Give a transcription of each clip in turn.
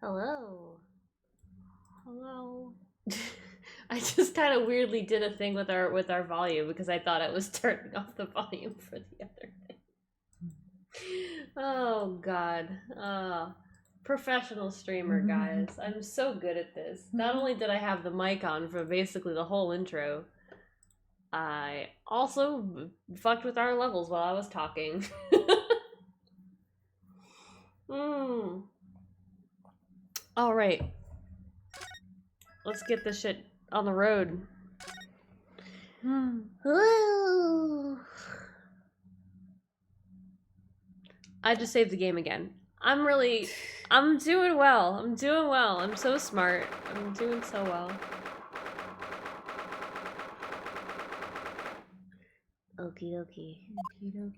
Hello. Hello. I just kind of weirdly did a thing with our volume because I thought it was turning off the volume for the other thing. Oh god. Professional streamer, guys. I'm so good at this. Not only did I have the mic on for basically the whole intro, I also fucked with our levels while I was talking. All right. Let's get this shit on the road. I just saved the game again. I'm doing well. I'm doing well. I'm so smart. I'm doing so well. Okie dokie. Okie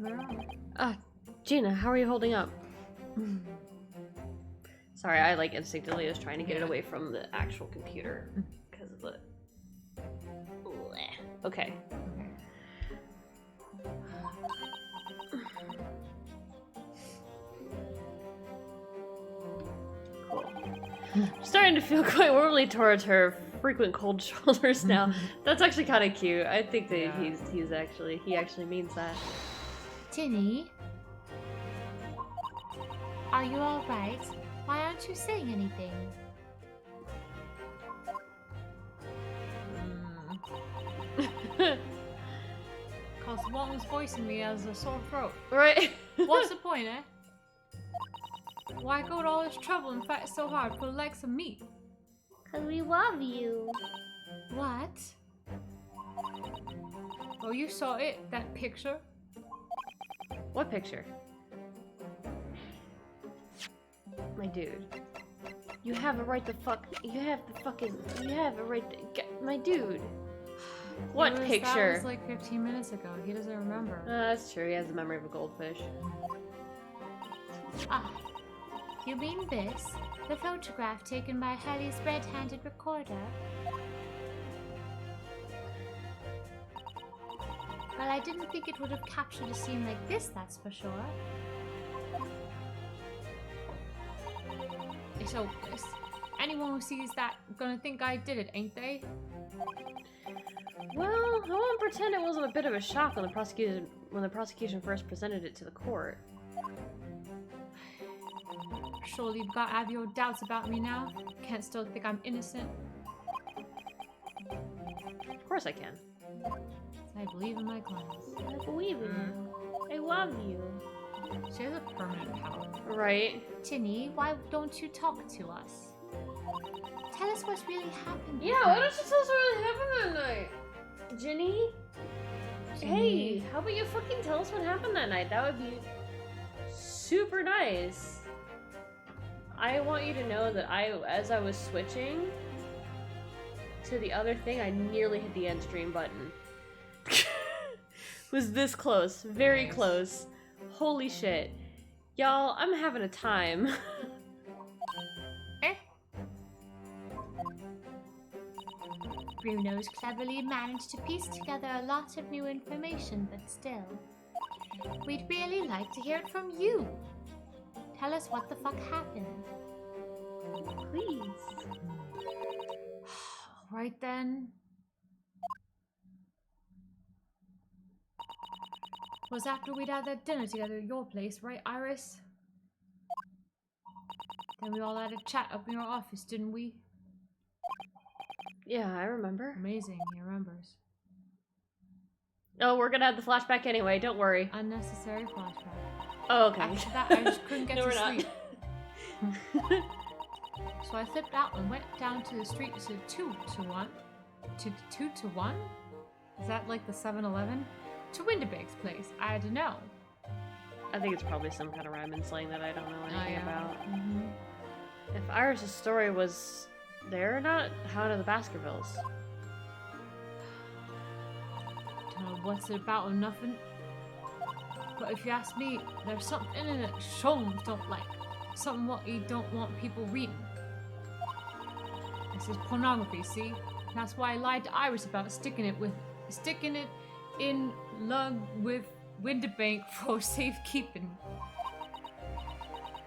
dokie. Gina, how are you holding up? Sorry, I like instinctively was trying to get it away from the actual computer because of the. Okay. Cool. I'm starting to feel quite warmly towards her frequent cold shoulders now. That's actually kind of cute. I think that he actually means that. Ginny, are you all right? Why aren't you saying anything? Cause Walton's voicing me as a sore throat. Right. What's the point, eh? Why go to all this trouble and fight so hard for the likes of me? Cause we love you. What? Oh, you saw it? That picture? What picture? My dude. You have a right to fuck. You have a right to get my dude. What picture? That was like 15 minutes ago. He doesn't remember. That's true. He has the memory of a goldfish. Ah, you mean this? The photograph taken by Helly's red-handed recorder? Well, I didn't think it would have captured a scene like this, that's for sure. It's hopeless. Anyone who sees that gonna think I did it, ain't they? Well, I won't pretend it wasn't a bit of a shock when the prosecution first presented it to the court. Surely you've got to have your doubts about me now. Can't still think I'm innocent. Of course I can. I believe in my clients. I believe in you. I love you. She has a permanent power. Right. Ginny, why don't you talk to us? Tell us what's really happened. Yeah, why don't you tell us what really happened that night? Ginny? Hey, how about you fucking tell us what happened that night? That would be super nice. I want you to know that as I was switching to the other thing, I nearly hit the end stream button. Was this close. Very close. Holy shit. Y'all, I'm having a time. Bruno's cleverly managed to piece together a lot of new information, but still. We'd really like to hear it from you. Tell us what the fuck happened. Please. Alright then. Was after we'd had that dinner together at your place, right, Iris? Then we all had a chat up in your office, didn't we? Yeah, I remember. Amazing, he remembers. Oh, we're gonna have the flashback anyway, don't worry. Unnecessary flashback. Oh, okay. After that, I just couldn't get No, to we're not. sleep. So I flipped out and went down to the street to 2 to 1. To 2 to 1? Is that like the 7-Eleven? To Winterbake's place. I had to know. I think it's probably some kind of rhyme and slang that I don't know anything about. Mm-hmm. If Iris' story was there or not, how do the Baskervilles? Don't know what's it about or nothing. But if you ask me, there's something in it Sholmes don't like. Something what you don't want people reading. This is pornography, see? That's why I lied to Iris about sticking it in lug with Winterbank for safekeeping.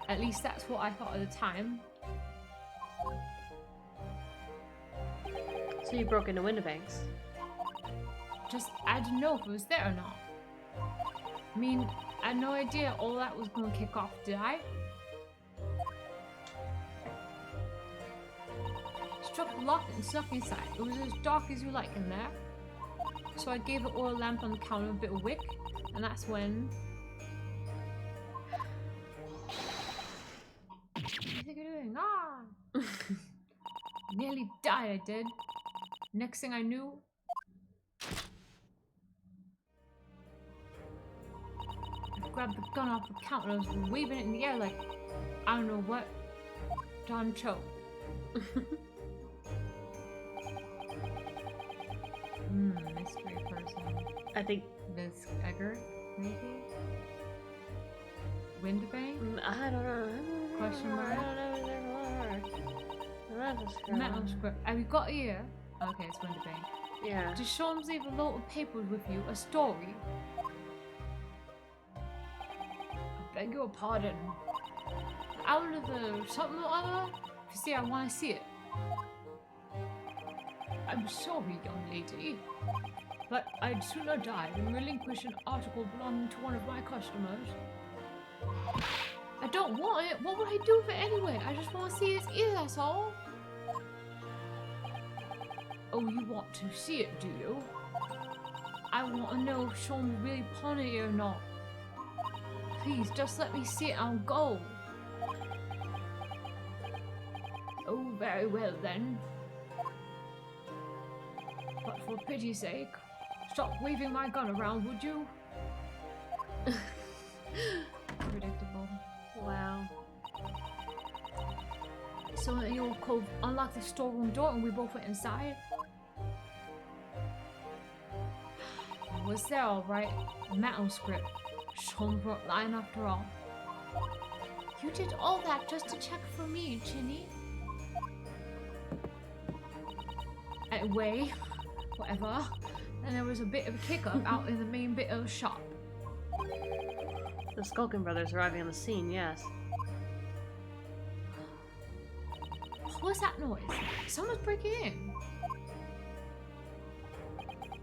At least that's what I thought at the time. So you broke into Windibanks. Just, I didn't know if it was there or not. I mean, I had no idea all that was going to kick off, did I? Struck the lock and snuck inside. It was as dark as you like in there. So I gave the oil lamp on the counter a bit of wick, and that's when... What do you think you're doing? Ah! Nearly died, I did. Next thing I knew... I grabbed the gun off the counter and I was waving it in the air like, I don't know what. Don Cho. Mystery person. I think Vince Egger, maybe? Windibank? I don't know. Question mark? I don't know. Metal script. Have you got here? Okay, it's Windibank. Yeah. Does Sholmes leave a lot of papers with you? A story? I beg your pardon. Out of the something or other? See, I want to see it. I'm sorry, young lady, but I'd sooner die than relinquish an article belonging to one of my customers. I don't want it. What would I do with it anyway? I just want to see his ear, that's all. Oh, you want to see it, do you? I want to know if Sean really pawned it or not. Please, just let me see it and I'll go. Oh, very well then. But for pity's sake, stop waving my gun around, would you? Predictable. Wow. So you unlocked the storeroom door and we both went inside? Was there alright? Metal script. Sean brought line after all. You did all that just to check for me, Ginny? Anyway, whatever. And there was a bit of a kick-up out in the main bit of the shop. The Skulkin brothers arriving on the scene, yes. What's that noise? Someone's breaking in.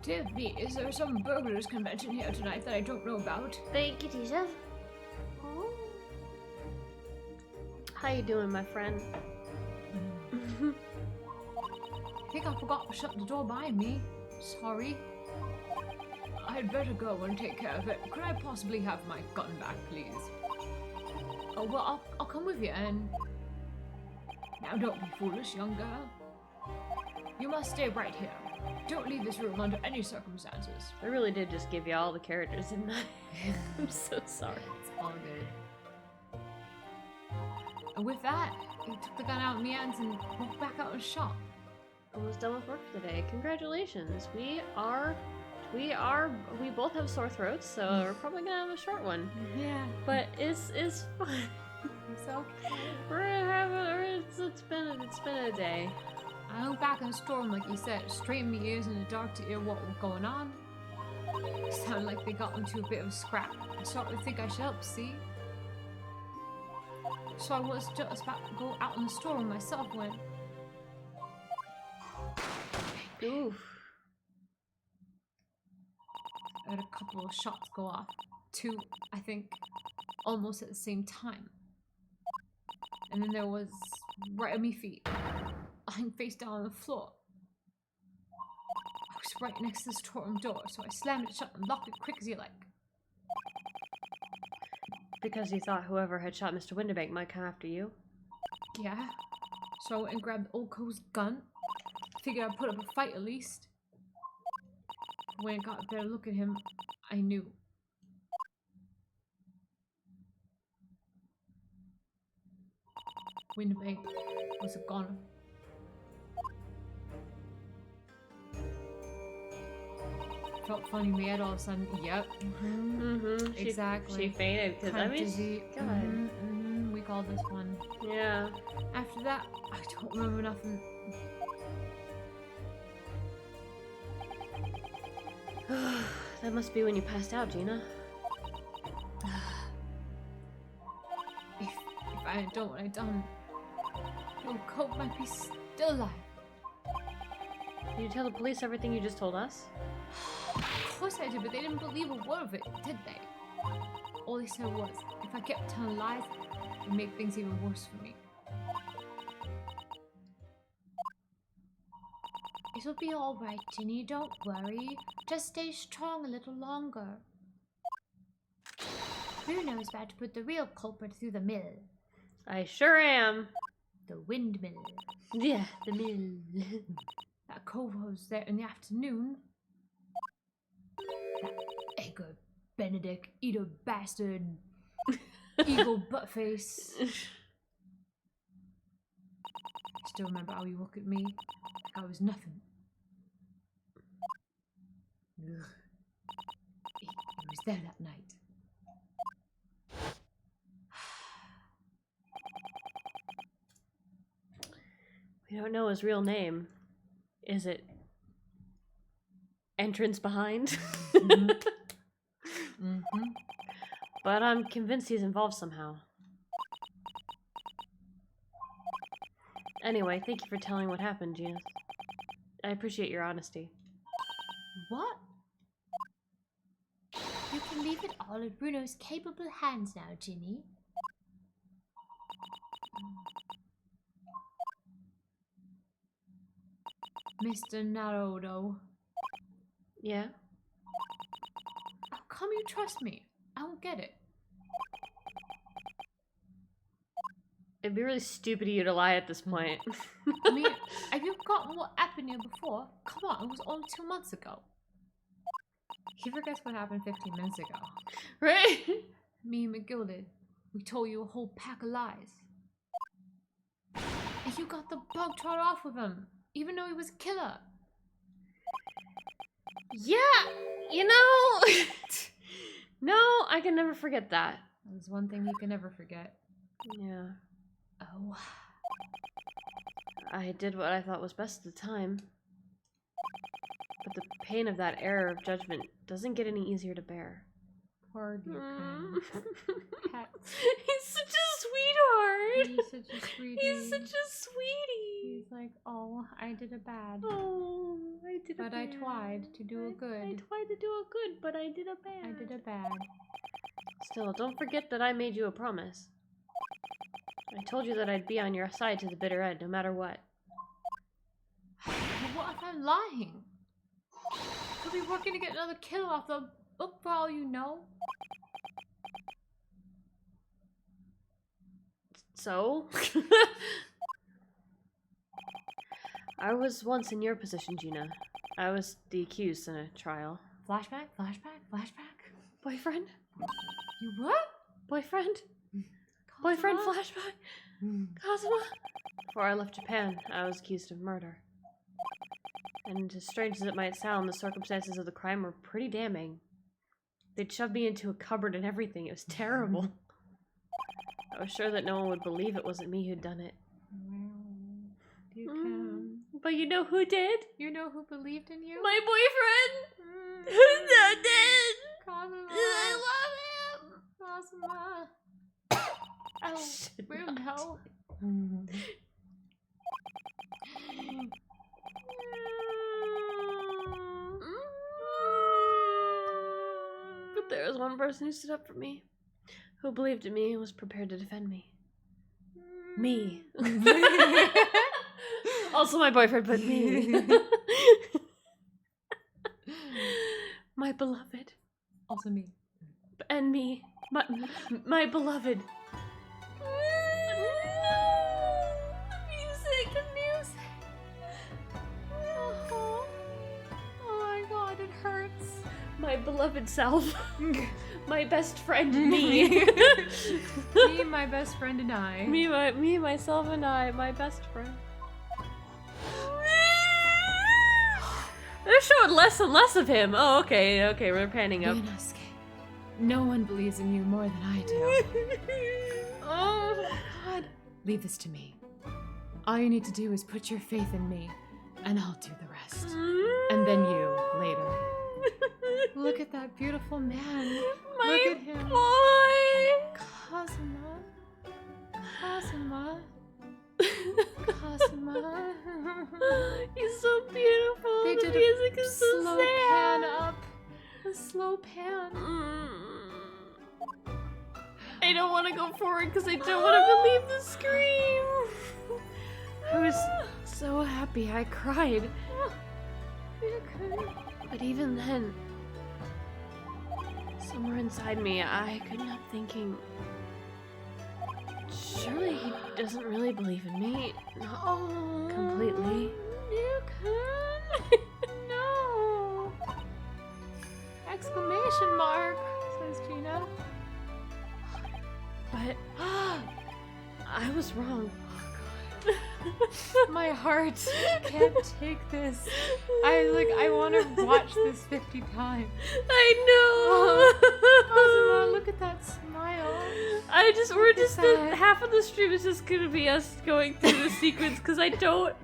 Dear me, is there some burglars convention here tonight that I don't know about? Thank you, Tisha. Oh. How you doing, my friend? I think I forgot to shut the door behind me. Sorry. I'd better go and take care of it. Could I possibly have my gun back, please? Oh, well, I'll come with you and... Now don't be foolish, young girl. You must stay right here. Don't leave this room under any circumstances. I really did just give you all the characters, didn't I? I'm so sorry. It's all good. And with that, he took the gun out in the hands and walked back out of the shop. Almost done with work for the day. Congratulations. We both have sore throats, so we're probably gonna have a short one. Yeah. But it's fun. It's okay. We're gonna have it's been a day. I went back in the storm, like you said, straightened my ears in the dark to hear what was going on. It sounded like they got into a bit of a scrap. I started to think I should help, see? So I was just about to go out in the storm myself when... Oof. I had a couple of shots go off. 2, I think, almost at the same time. And then there was right at my feet, lying face down on the floor. I was right next to the storeroom door, so I slammed it shut and locked it quick as you like. Because you thought whoever had shot Mr. Windibank might come after you? Yeah. So I went and grabbed old Co's gun. Figured I'd put up a fight at least. When I got a better look at him, I knew. Windibank was a goner. Felt funny in my head all of a sudden. Yep. Exactly. She fainted because I mean, dizzy. God. We called this one. Yeah. After that, I don't remember nothing. That must be when you passed out, Gina. If I don't what I done. Your coat might be still alive. Did you tell the police everything you just told us? Of course I did, but they didn't believe a word of it, did they? All they said was, if I kept telling lies, it would make things even worse for me. It'll be alright, Ginny, don't worry. Just stay strong a little longer. Bruno is about to put the real culprit through the mill. I sure am. The windmill. Yeah, the mill. That co-host there in the afternoon. That Edgar Benedict, eater bastard, eagle buttface. Still remember how you look at me like I was nothing. Ugh. He was there that night. We don't know his real name. Is it Entrance Behind? Mm-hmm. Mm-hmm. But I'm convinced he's involved somehow. Anyway, thank you for telling what happened, Gina. I appreciate your honesty. What? You can leave it all in Bruno's capable hands now, Ginny. Mr. Naruto. Yeah? How come you trust me? I don't get it. It'd be really stupid of you to lie at this point. I mean, have you forgotten what happened here before? Come on, it was only 2 months ago. He forgets what happened 15 minutes ago. Right? Me and McGill did. We told you a whole pack of lies. And you got the bug trot off with him, even though he was a killer. Yeah, you know... No, I can never forget that. There's one thing you can never forget. Yeah. Oh. I did what I thought was best at the time. But the pain of that error of judgment doesn't get any easier to bear. Poor dear kind. He's such a sweetheart. He's such a sweetie. He's such a sweetie. He's like, oh, I did a bad. Oh, I did a bad. But I tried to do a good. I tried to do a good, but I did a bad. I did a bad. Still, don't forget that I made you a promise. I told you that I'd be on your side to the bitter end, no matter what. But what if I'm lying? Could be working to get another kill off the book for all you know. So? I was once in your position, Gina. I was the accused in a trial. Flashback? Flashback? Flashback? Boyfriend? You what? Boyfriend? Cosmo? Boyfriend flashback? Cosmo? Before I left Japan, I was accused of murder. And as strange as it might sound, the circumstances of the crime were pretty damning. They'd shoved me into a cupboard and everything. It was terrible. I was sure that no one would believe it wasn't me who'd done it. You can. But you know who did? You know who believed in you? My boyfriend! Who's so dead? Cosmo. I love him! Cosmo. Oh, Bruno. But there was one person who stood up for me, who believed in me and was prepared to defend me. Me. Also my boyfriend, but me. My beloved. Also me. And me. My beloved. The music. Oh my god, it hurts. My beloved self. My best friend, me. Me, my best friend, and I. Me, myself, and I, my best friend. They're showing less and less of him. Oh, okay, we're panning up. Inosuke, no one believes in you more than I do. Oh, God. Leave this to me. All you need to do is put your faith in me, and I'll do the rest. And then you, later. Look at that beautiful man. My Look at him. boy! Cosmo. Cosima. Cosima. He's so beautiful. They The did music a is so slow sad. pan up. A slow pan. I don't want to go forward because I don't want to believe the scream. I was so happy I cried. But even then, somewhere inside me, I couldn't help thinking, surely he doesn't really believe in me. Not completely. You can. No. Exclamation mark, says Gina. But I was wrong. My heart can't take this. I want to watch this 50 times. I Cosima, know. look at that smile. We're just that. half of the stream is just gonna be us going through the sequence because I don't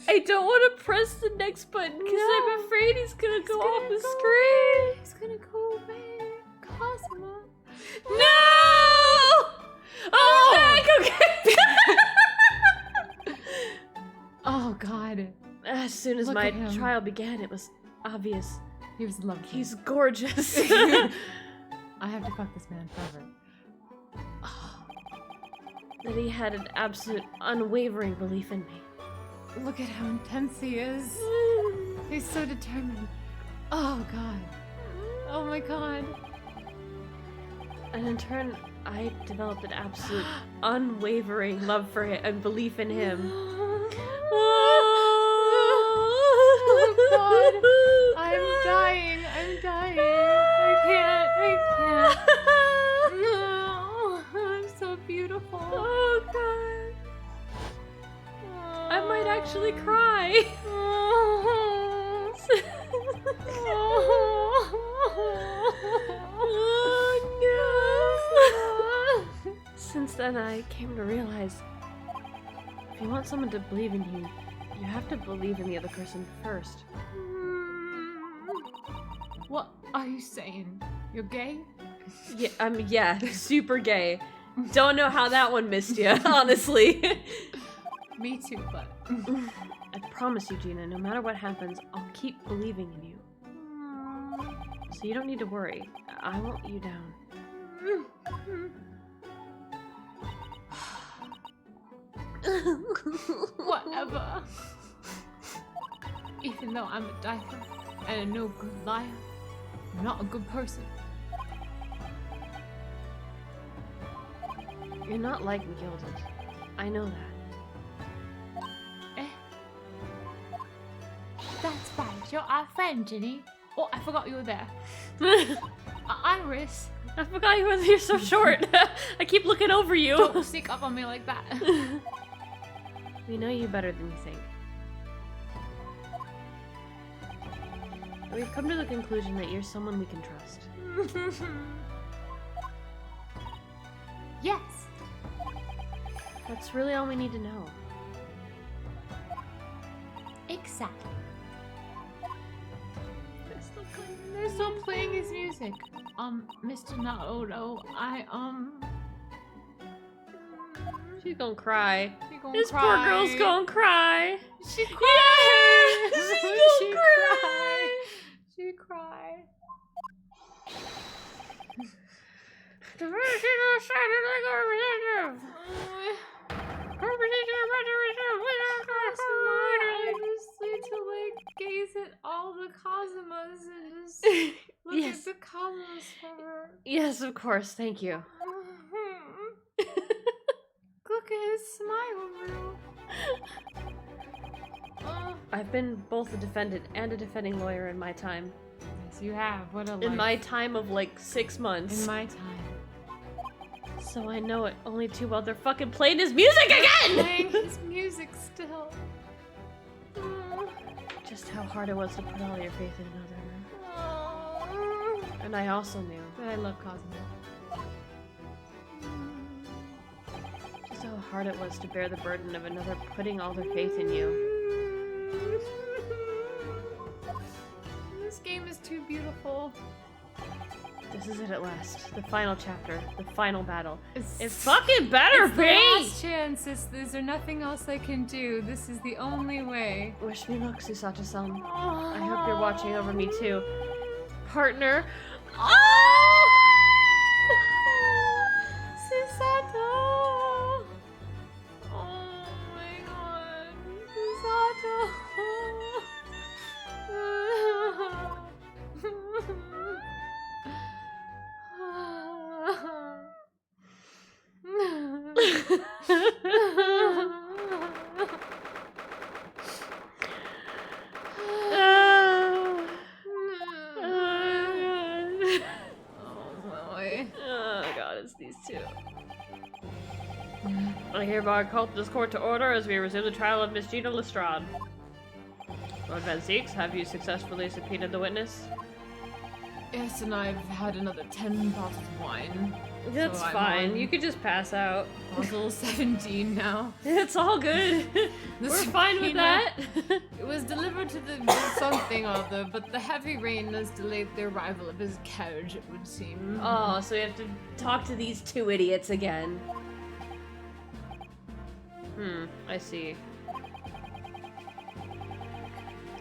want to press the next button because I'm afraid he's gonna go off the screen. He's gonna go away. Cosima. No! Oh, he's back. Okay. Oh God. As soon as Look my at him. trial began, it was obvious. He was lovely. He's gorgeous. I have to fuck this man forever. That he had an absolute unwavering belief in me. Look at how intense he is. He's so determined. Oh God. Oh my God. And in turn, I developed an absolute unwavering love for him and belief in him. Oh God. I'm dying. I'm dying. I can't. No. I'm so beautiful. Oh God. I might actually cry. Oh no. Since then, I came to realize if you want someone to believe in you, you have to believe in the other person first. What are you saying? You're gay? Yeah, yeah, super gay. Don't know how that one missed you, honestly. Me too, but I promise you, Gina, no matter what happens, I'll keep believing in you. So you don't need to worry. I won't let you down. whatever. Even though I'm a diver and a no good liar, I'm not a good person. You're not like Gilded. I know that. Eh. That's right, you're our friend, Ginny. Oh, I forgot you were there. Iris. I forgot you're so short. I keep looking over you. Don't sneak up on me like that. We know you better than you think. We've come to the conclusion that you're someone we can trust. Yes. That's really all we need to know. Exactly. They're still playing his music. Mr. Naoto, She's gonna cry. She gonna This cry. poor girl's gonna cry. She cried. Yeah, She gonna cried. She cried. I just need to gaze at all the Cosimas and just look Yes. at the Cosmos for her. Yes, of course. Thank you. Look at his smile, Rue. I've been both a defendant and a defending lawyer in my time. Yes, you have. What a life. In my time of like 6 months. In my time. So I know it only too well. They're fucking playing his music again! Playing his music still. Just how hard it was to put all your faith in another. And I also knew But I love Cosmo. just how hard it was to bear the burden of another putting all their faith in you. This game is too beautiful. This is it at last. The final chapter. The final battle. It's It fucking better the be! last chance. There's nothing else I can do. This is the only way. Wish me luck, Susato-san. I hope you're watching over me too. Partner. Susato! Oh my god. Susato! Oh god, it's these two. I hereby call this court to order as we resume the trial of Miss Gina Lestrade. Lord Van Zeeks, have you successfully subpoenaed the witness? Yes, and I've had another 10 bottles of wine. That's So I'm fine. on You could just pass out. Bottle 17 now. It's all good. The We're fine with subpoena- that. It was delivered to the something or other, but the heavy rain has delayed the arrival of his carriage, it would seem. Oh, so we have to talk to these two idiots again. I see.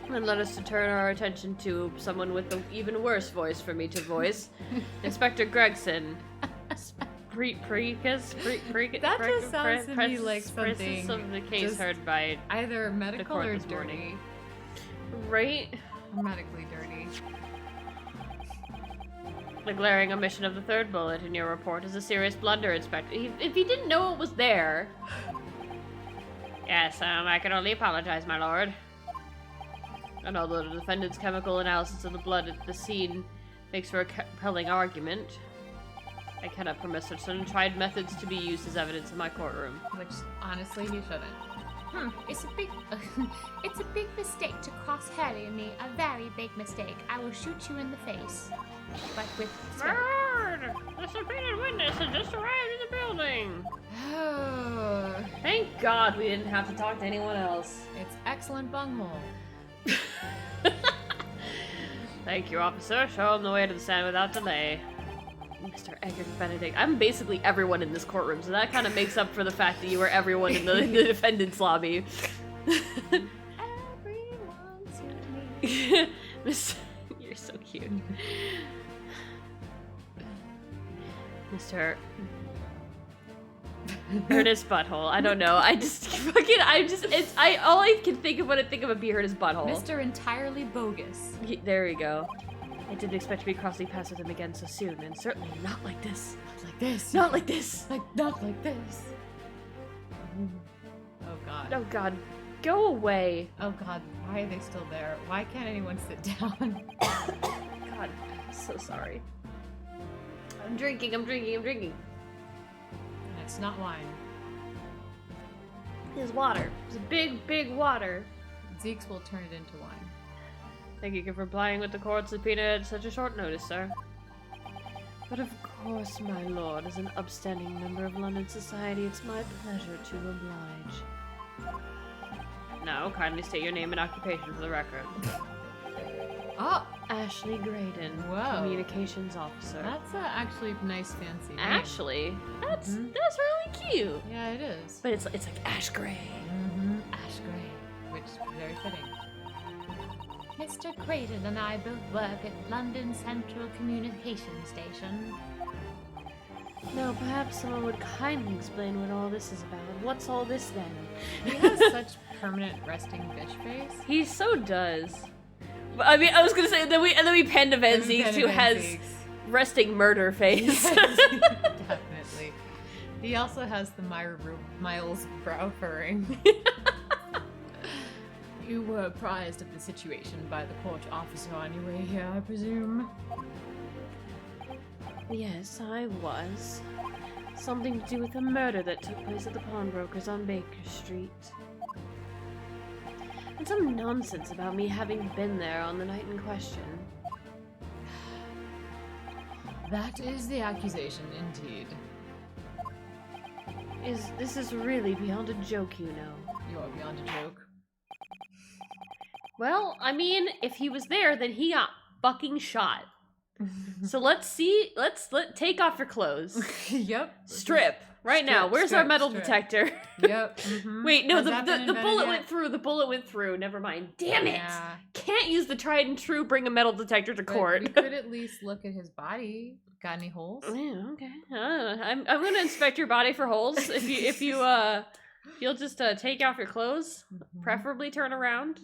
And let us turn our attention to someone with an even worse voice for me to voice. Inspector Gregson. That just sounds to me like something of the case just heard by either medical court or this dirty. morning. Right? Medically dirty. The glaring omission of the third bullet in your report is a serious blunder, Inspector. If he didn't know it was there... Yes, I can only apologize, my lord. And although the defendant's chemical analysis of the blood at the scene makes for a compelling argument, I cannot permit such untried methods to be used as evidence in my courtroom. Which, honestly, he shouldn't. It's a big mistake to cross Harry and me. A very big mistake. I will shoot you in the face. But with Bird! The subpoenaed witness has just arrived in the building! Thank God we didn't have to talk to anyone else. It's excellent bunghole. Thank you, officer. Show him the way to the stand without delay. Mr. Edgar Benedict. I'm basically everyone in this courtroom, so that kind of makes up for the fact that you were everyone in the defendant's lobby. everyone to me. You're so cute. Mr. Ernest Butthole. I don't know. I just fucking, all I can think of when I think of a Be Ernest Butthole. Mr. Entirely Bogus. There we go. I didn't expect to be crossing paths with him again so soon, and certainly not like this. Not like this. Not like this. Not like this. Oh god. Oh god. Go away. Oh god, why are they still there? Why can't anyone sit down? God, I'm so sorry. I'm drinking. And it's not wine. It's water. It's a big, big water. Zeeks will turn it into wine. Thank you for complying with the court subpoena at such a short notice, sir. But of course, my lord, as an upstanding member of London society, it's my pleasure to oblige. Now, kindly state your name and occupation for the record. Oh! Ashley Graydon, Whoa. Communications Officer. That's actually nice, fancy name. Ashley? That's really cute. Yeah, it is. But it's like Ash Gray. Ash Gray, which is very fitting. Mr. Creighton and I both work at London Central Communication Station. Now, perhaps someone would kindly explain what all this is about. What's all this then? He has such permanent resting bitch face. He so does. I mean, I was gonna say, and then we pan to Van Zeeks, who has resting murder face. Yes, definitely. He also has the Miles brow furring. You were apprised of the situation by the court officer on your way here, I presume? Yes, I was. Something to do with a murder that took place at the pawnbrokers on Baker Street. And some nonsense about me having been there on the night in question. That is the accusation, indeed. This is really beyond a joke, you know. You are beyond a joke. Well, I mean, if he was there, then he got fucking shot. So let's take off your clothes. Yep. Strip. Right now. Where's our metal detector? Yep. Wait, no, the bullet went through. The bullet went through. Never mind. Damn it! Yeah. Can't use the tried and true bring a metal detector to court. We could at least look at his body. Got any holes? Yeah, okay. I'm gonna inspect your body for holes. If you'll just take off your clothes, preferably turn around.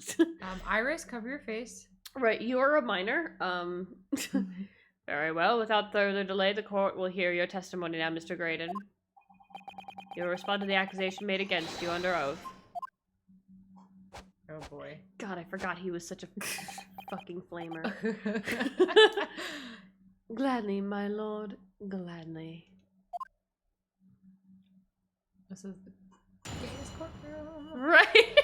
Iris, cover your face. Right, you're a minor. Very well. Without further delay, the court will hear your testimony now, Mr. Graydon. You'll respond to the accusation made against you under oath. Oh boy. God, I forgot he was such a fucking flamer. Gladly, my lord, gladly. This is the gayest courtroom. Right?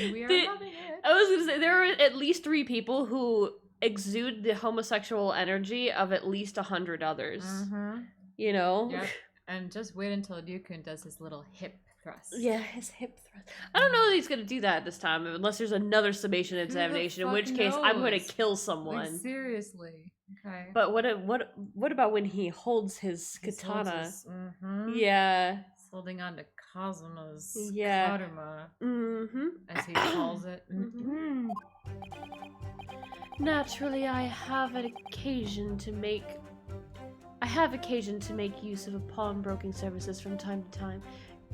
And we are loving it. I was gonna say, there are at least 3 people who exude the homosexual energy of at least 100 others. You know? Yep. And just wait until Ryukun does his little hip thrust. Yeah, his hip thrust. I don't know that he's gonna do that this time, unless there's another summation examination, in which case I'm gonna kill someone. Like, seriously. Okay. But what about when he holds his katana? Yeah. He's holding on to Kazuma's karma. As he calls it. Naturally, I have occasion to make use of pawnbroking services from time to time.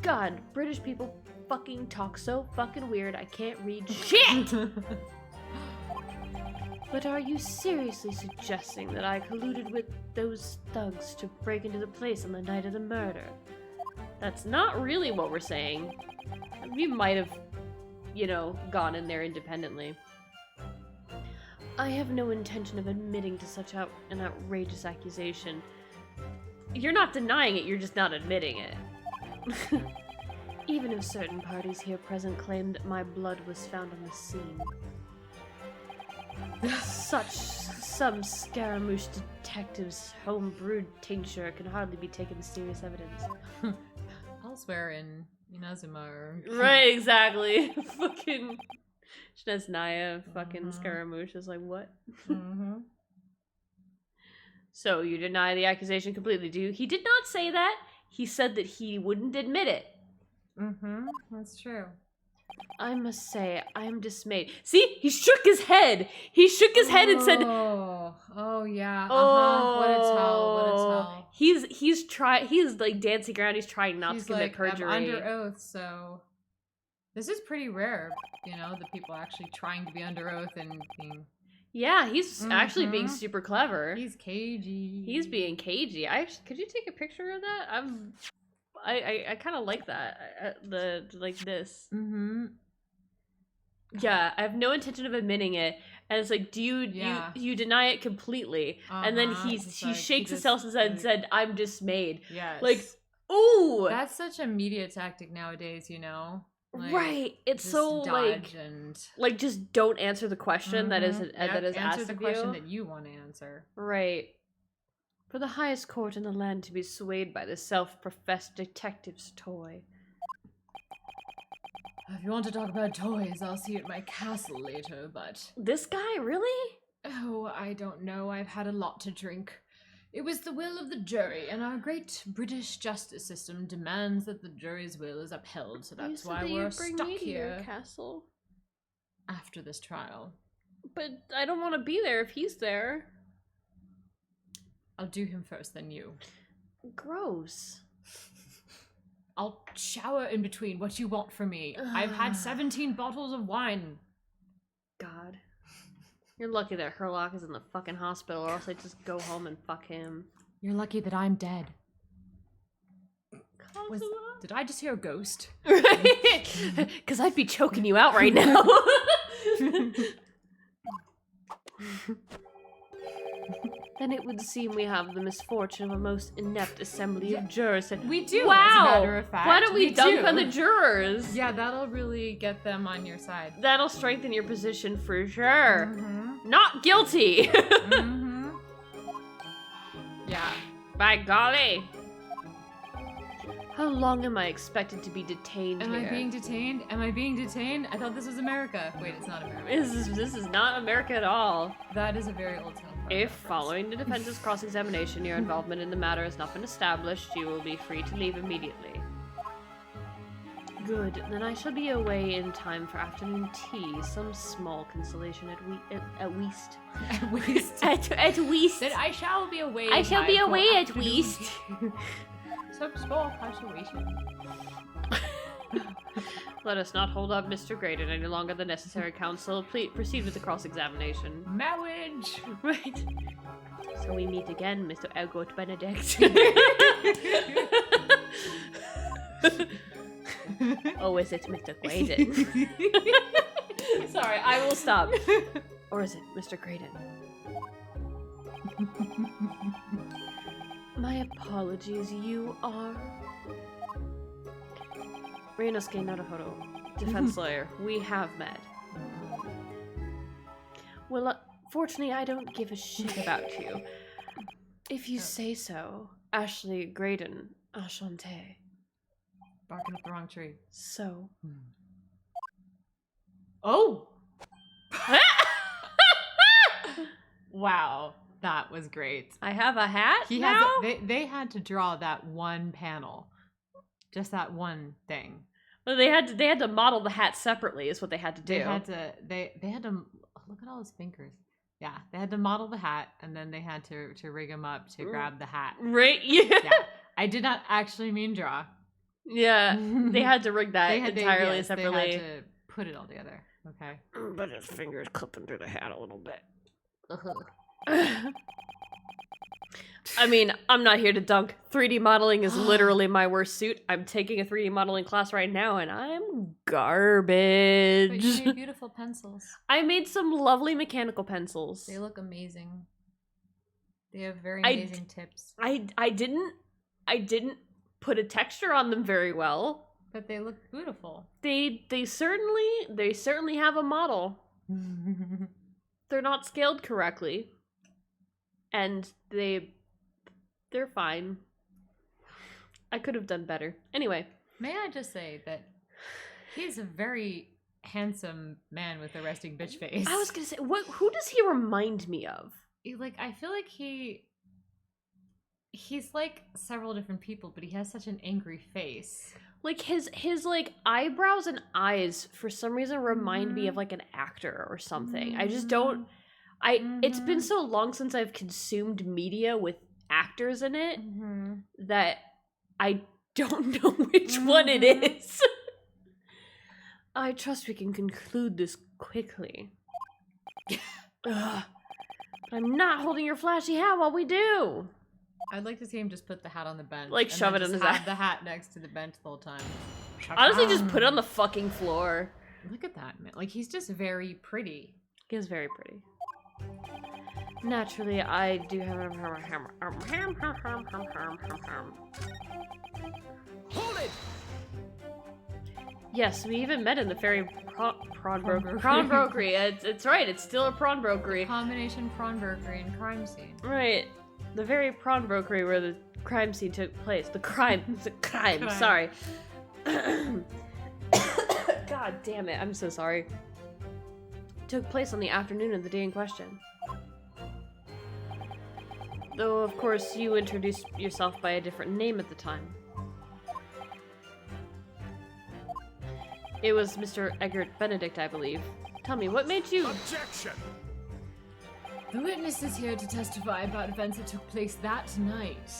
God, British people fucking talk so fucking weird, I can't read shit! But are you seriously suggesting that I colluded with those thugs to break into the place on the night of the murder? That's not really what we're saying. We might have, gone in there independently. I have no intention of admitting to such an outrageous accusation. You're not denying it, you're just not admitting it. Even if certain parties here present claim that my blood was found on the scene. Some Scaramouche detective's home-brewed tincture can hardly be taken as serious evidence. Elsewhere in Inazuma or... Right, exactly. Fucking... Naya, fucking Scaramouche is like, what? So, you deny the accusation completely, do you? He did not say that. He said that he wouldn't admit it. That's true. I must say, I am dismayed. See? He shook his head! He shook his head and said... Oh, yeah. What a tell. He's like dancing around, he's trying not to commit perjury. I'm under oath, so... This is pretty rare, the people actually trying to be under oath and being... Yeah, he's actually being super clever. He's cagey. He's being cagey. Could you take a picture of that? I kind of like that. Like this. Yeah, I have no intention of admitting it. And it's like, do you deny it completely? And then he shakes his head and said, I'm dismayed. Yes. Like, ooh! That's such a media tactic nowadays, Like, right, it's so like just don't answer the question that is asked answer the of question you. that you want to answer. Right. For the highest court in the land to be swayed by the self-professed detective's toy. If you want to talk about toys, I'll see you at my castle later, but... This guy, really? Oh, I don't know. I've had a lot to drink. It was the will of the jury, and our great British justice system demands that the jury's will is upheld, so that's why we're stuck here. Your castle. After this trial. But I don't want to be there if he's there. I'll do him first, then you. Gross. I'll shower in between. What you want from me? I've had 17 bottles of wine. God. You're lucky that Herlock is in the fucking hospital, or else I'd just go home and fuck him. You're lucky that I'm dead. Did I just hear a ghost? Because I'd be choking you out right now. Then it would seem we have the misfortune of a most inept assembly of jurors. We do, wow. As a matter of fact. Why don't we dunk on the jurors? Yeah, that'll really get them on your side. That'll strengthen your position for sure. Not guilty. Yeah. By golly. How long am I expected to be detained Am here? I being detained? Am I being detained? I thought this was America. Wait, it's not America. This is not America at all. That is a very old town. If, following the defense's cross-examination, your involvement in the matter has not been established, you will be free to leave immediately. Good, then I shall be away in time for afternoon tea. Some small consolation at least. At least. At least. Then I shall be away. I shall be away at least. Some small consolation. Let us not hold up Mr. Graydon any longer than necessary, counsel. Please proceed with the cross-examination. Marriage! Right. So we meet again, Mr. Elgot Benedict. Oh, is it Mr. Graydon? Sorry, I will stop. Or is it Mr. Graydon? My apologies, you are... Reinosuke Naruhodo, defense lawyer. We have met. Well, fortunately, I don't give a shit about you. If you say so. Ashley Graydon, enchanté. Barking up the wrong tree. So. Oh! Wow, that was great. I have a hat He now? has they had to draw that one panel. Just that one thing. Well, they had to model the hat separately is what they had to do. They had to look at all his fingers. Yeah, they had to model the hat and then they had to rig him up to grab the hat. Right? Yeah. Yeah. I did not actually mean draw. Yeah. They had to rig that entirely separately. They had to put it all together. Okay. But his fingers clipping through the hat a little bit. I mean, I'm not here to dunk. 3D modeling is literally my worst suit. I'm taking a 3D modeling class right now, and I'm garbage. But you made beautiful pencils. I made some lovely mechanical pencils. They look amazing. They have very amazing tips. I didn't put a texture on them very well. But they look beautiful. They certainly have a model. They're not scaled correctly. And they're fine. I could have done better. Anyway. May I just say that he's a very handsome man with a resting bitch face. I was gonna say, who does he remind me of? I feel like he's like several different people, but he has such an angry face. Like his like eyebrows and eyes for some reason remind me of like an actor or something. I just don't it's been so long since I've consumed media with actors in it that I don't know which one it is. I trust we can conclude this quickly. Ugh. I'm not holding your flashy hat while we do. I'd like to see him just put the hat on the bench. Like, shove it in his ass. the hat next to the bench the whole time. Honestly, just put it on the fucking floor. Look at that, man. Like, he's just very pretty. He is very pretty. Naturally, I do have... Hold it! Yes, we even met in the fairy prawn brokery. It's right, it's still a prawn brokery. Combination prawn brokery and crime scene. Right. The very prawn brokery where the crime scene took place. The crime, sorry. God damn it, I'm so sorry. Took place on the afternoon of the day in question. Though, of course, you introduced yourself by a different name at the time. It was Mr. Eggert Benedict, I believe. Tell me, what made you... Objection! The witness is here to testify about events that took place that night.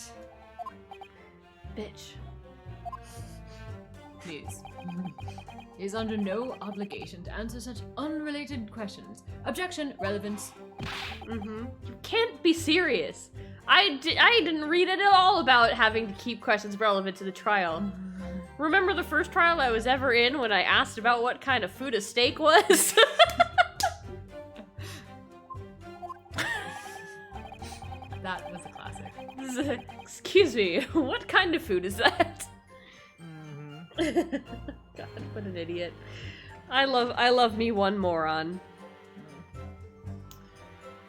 Bitch. Please. He is under no obligation to answer such unrelated questions. Objection, relevance. You can't be serious. I didn't read at all about having to keep questions relevant to the trial. Remember the first trial I was ever in when I asked about what kind of food a steak was? That was a classic. Excuse me, what kind of food is that? God, what an idiot. I love me one moron.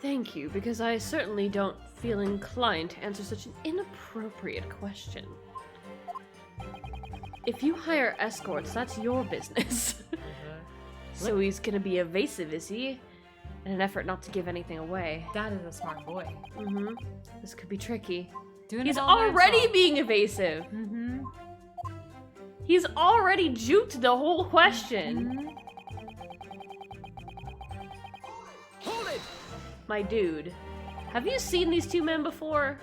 Thank you, because I certainly don't feel inclined to answer such an inappropriate question. If you hire escorts, that's your business. So he's gonna be evasive, is he? In an effort not to give anything away. That is a smart boy. Mm-hmm. This could be tricky. Doing He's it all by already himself. being evasive. Mm-hmm. He's already juked the whole question. Hold it! My dude, have you seen these two men before?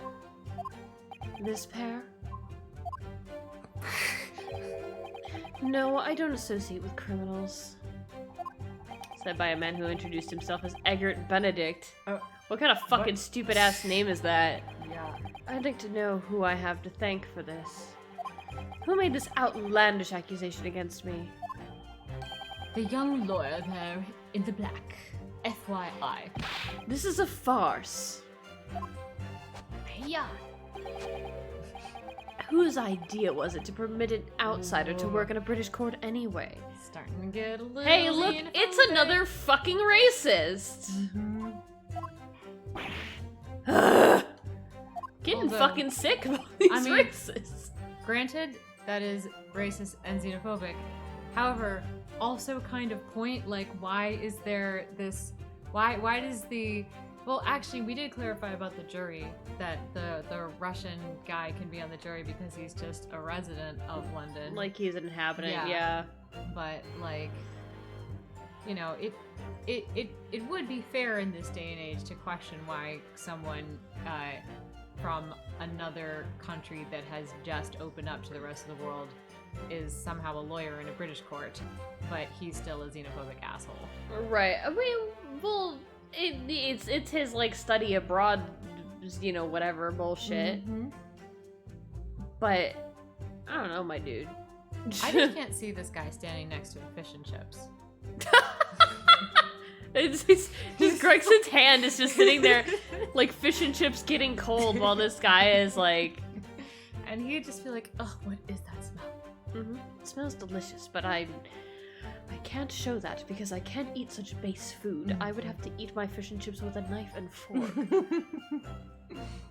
This pair? No, I don't associate with criminals. Said by a man who introduced himself as Eggert Benedict. What kind of fucking stupid-ass name is that? Yeah. I'd like to know who I have to thank for this. Who made this outlandish accusation against me? The young lawyer there in the black. FYI. This is a farce. Yeah. Whose idea was it to permit an outsider to work in a British court anyway? Starting to get a little. Hey, look, it's another fucking racist! Ugh. Getting Although, fucking sick of all these racists. Granted, that is racist and xenophobic. However, also kind of point, like, why is there this... Why does the... Well, actually, we did clarify about the jury, that the Russian guy can be on the jury because he's just a resident of London. Like he's an inhabitant, Yeah. yeah. But, like, you know, it would be fair in this day and age to question why someone from another country that has just opened up to the rest of the world is somehow a lawyer in a British court, but he's still a xenophobic asshole. Right. I mean, well, it's his, like, study abroad, you know, whatever bullshit. Mm-hmm. But, I don't know, my dude. I just can't see this guy standing next to the fish and chips. It's just Gregson's hand is just sitting there, like fish and chips getting cold, while this guy is like, and he'd just be like, "Oh, what is that smell?" It smells delicious, but I can't show that because I can't eat such base food. I would have to eat my fish and chips with a knife and fork.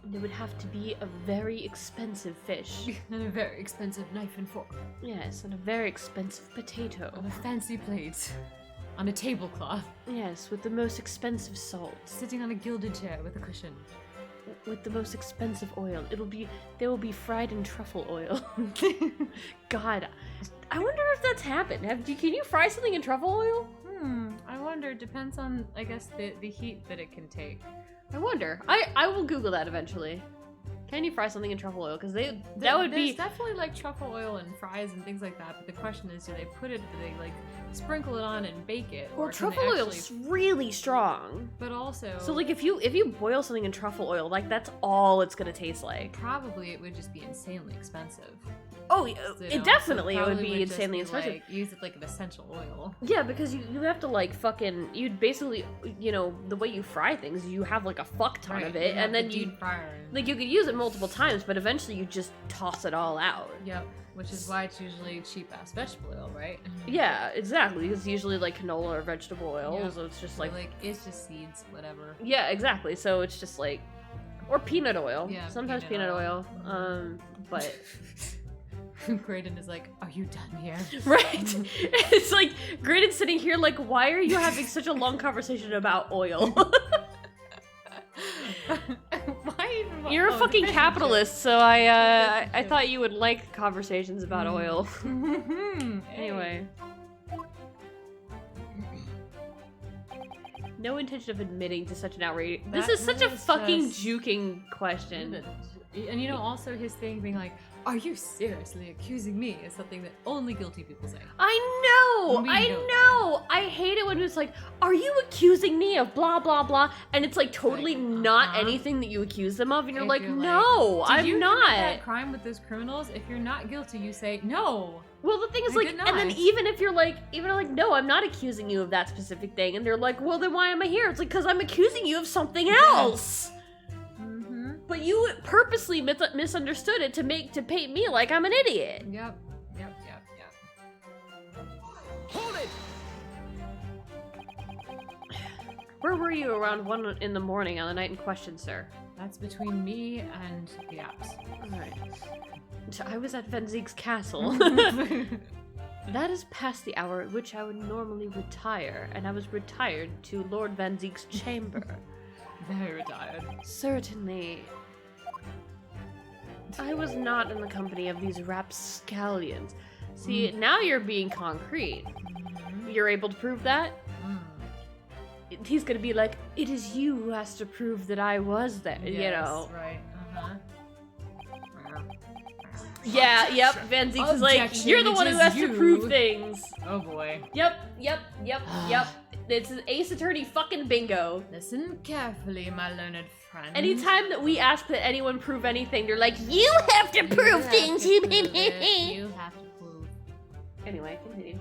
And it would have to be a very expensive fish. And a very expensive knife and fork. Yes, and a very expensive potato. On a fancy plate. On a tablecloth. Yes, with the most expensive salt. Sitting on a gilded chair with a cushion. With the most expensive oil. They will be fried in truffle oil. God, I wonder if that's happened. Can you fry something in truffle oil? I wonder. Depends on, I guess, the heat that it can take. I wonder. I will Google that eventually. Can you fry something in truffle oil? Because that would be... There's definitely like truffle oil and fries and things like that, but the question is, do they like sprinkle it on and bake it? Well, or can truffle they oil's really strong. But also... So like if you boil something in truffle oil, like that's all it's gonna taste like. Probably it would just be insanely expensive. Oh, You know, it definitely so it would probably be just insanely be, expensive. Like, use it like an essential oil. Yeah, because you have to like fucking, you'd basically, you know, the way you fry things, you have like a fuck ton of it, and then you like you could use it multiple times, but eventually you just toss it all out. Yep, which is why it's usually cheap ass vegetable oil, right? Yeah, exactly. It's usually like canola or vegetable oil, Yeah. so it's just So, like it's just seeds, whatever. yeah, exactly. So it's just like, or peanut oil. Yeah, sometimes peanut peanut oil. oil. But Graydon is like, "Are you done here?" right, it's like Graydon's sitting here like, why are you having such a long conversation about oil? Why even? You're a fucking capitalist, so I thought you would like conversations about oil. Anyway. No intention of admitting to such an outrage. This That is such a was fucking just- juking question. And you know, also his thing being like, "Are you seriously accusing me?" is something that only guilty people say. I know! We I know. know! I hate it when it's like, are you accusing me of blah blah blah? And it's like totally Like, not uh-huh. anything that you accuse them of, and you're If like, you're like, no, Did I'm you not. commit that crime with those criminals? If you're not guilty, you say no. Well, the thing is, I like, did and then not. even if you're like, no, I'm not accusing you of that specific thing, and they're like, well, then why am I here? It's like, because I'm accusing you of something else. Mm-hmm. But you purposely misunderstood it to paint me like I'm an idiot. Yep. Hold it! Where were you around 1 in the morning on the night in question, sir? That's between me and the apps. Alright. So I was at Venzieg's castle. That is past the hour at which I would normally retire, and I was retired to Lord Venzieg's chamber. Very retired. Certainly. I was not in the company of these rapscallions. See, now you're being concrete. You're able to prove that? He's gonna be like, it is you who has to prove that I was there, Yes, you know? Right. Yeah, yep, Van Zieks is like, Objection, you're the it one who is has to you. prove things. Oh boy. Yep. It's an ace attorney fucking bingo. Listen carefully, my learned friend. Anytime that we ask that anyone prove anything, they're like, you have to prove things. You have to prove. Anyway, continue.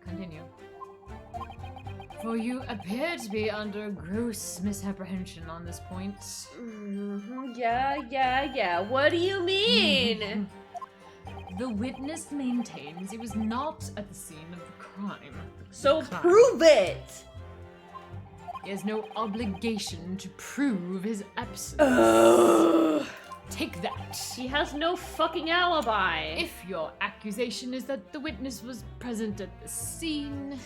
Continue. For you appear to be under gross misapprehension on this point. Yeah. What do you mean? The witness maintains he was not at the scene of the crime. So prove it! He has no obligation to prove his absence. Ugh. Take that. He has no fucking alibi. If your accusation is that the witness was present at the scene,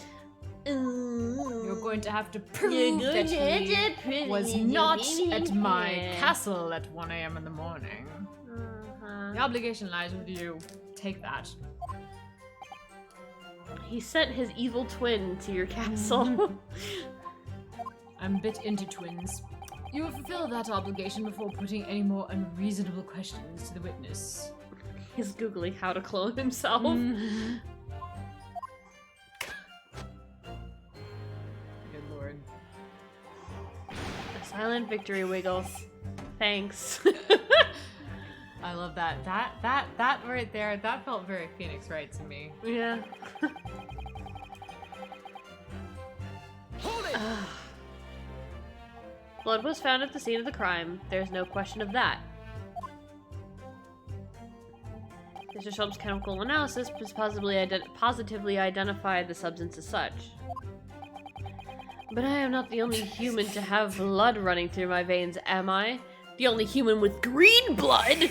you're going to have to prove that he was not at my castle at 1 a.m. in the morning. The obligation lies with you. Take that. He sent his evil twin to your castle. I'm a bit into twins. You will fulfill that obligation before putting any more unreasonable questions to the witness. He's googling how to clone himself. Good lord. A silent victory wiggles. Thanks. I love that. That right there, that felt very Phoenix Wright to me. Yeah. Hold it! Blood was found at the scene of the crime. There's no question of that. Mr. Shelb's chemical analysis positively identified the substance as such. But I am not the only human to have blood running through my veins, am I? The only human with green blood?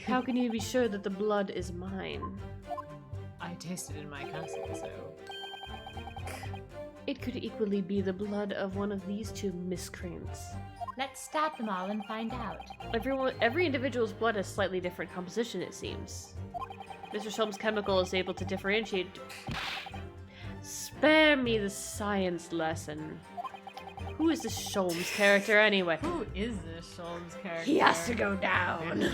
How can you be sure that the blood is mine? I tasted in my castle, so... It could equally be the blood of one of these two miscreants. Let's stop them all and find out. Every individual's blood has slightly different composition, it seems. Mr. Shelb's chemical is able to differentiate... Spare me the science lesson. Who is this Sholmes character anyway? Who is this Sholmes character? He has to go down.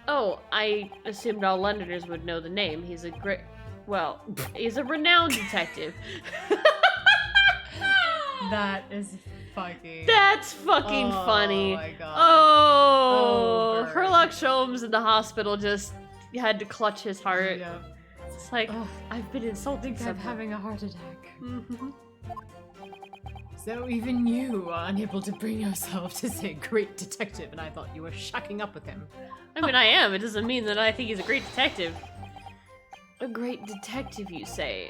Oh, I assumed all Londoners would know the name. He's a great... Well, he's a renowned detective. That is fucking... That's fucking funny. Oh my god. Oh, Bert. Herlock Sholmes in the hospital just had to clutch his heart. Yep. It's like, Ugh. I've been insulting I'm someone. having a heart attack. Mhm. So even you are unable to bring yourself to say great detective, and I thought you were shacking up with him. I mean, I am. It doesn't mean that I think he's a great detective. A great detective, you say?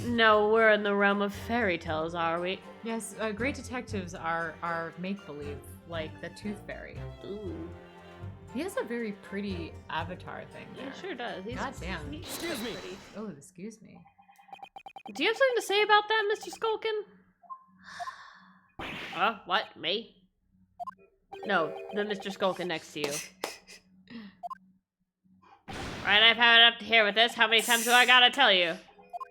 No, we're in the realm of fairy tales, are we? Yes, great detectives are make-believe, like the Tooth Fairy. Ooh. He has a very pretty avatar thing He there. sure does. He's, Goddamn. he's Excuse me. pretty. Oh, excuse me. Do you have something to say about that, Mr. Skulkin? What? Me? No, the Mr. Skulkin next to you. Right, I've had it up to here with this. How many times do I gotta tell you?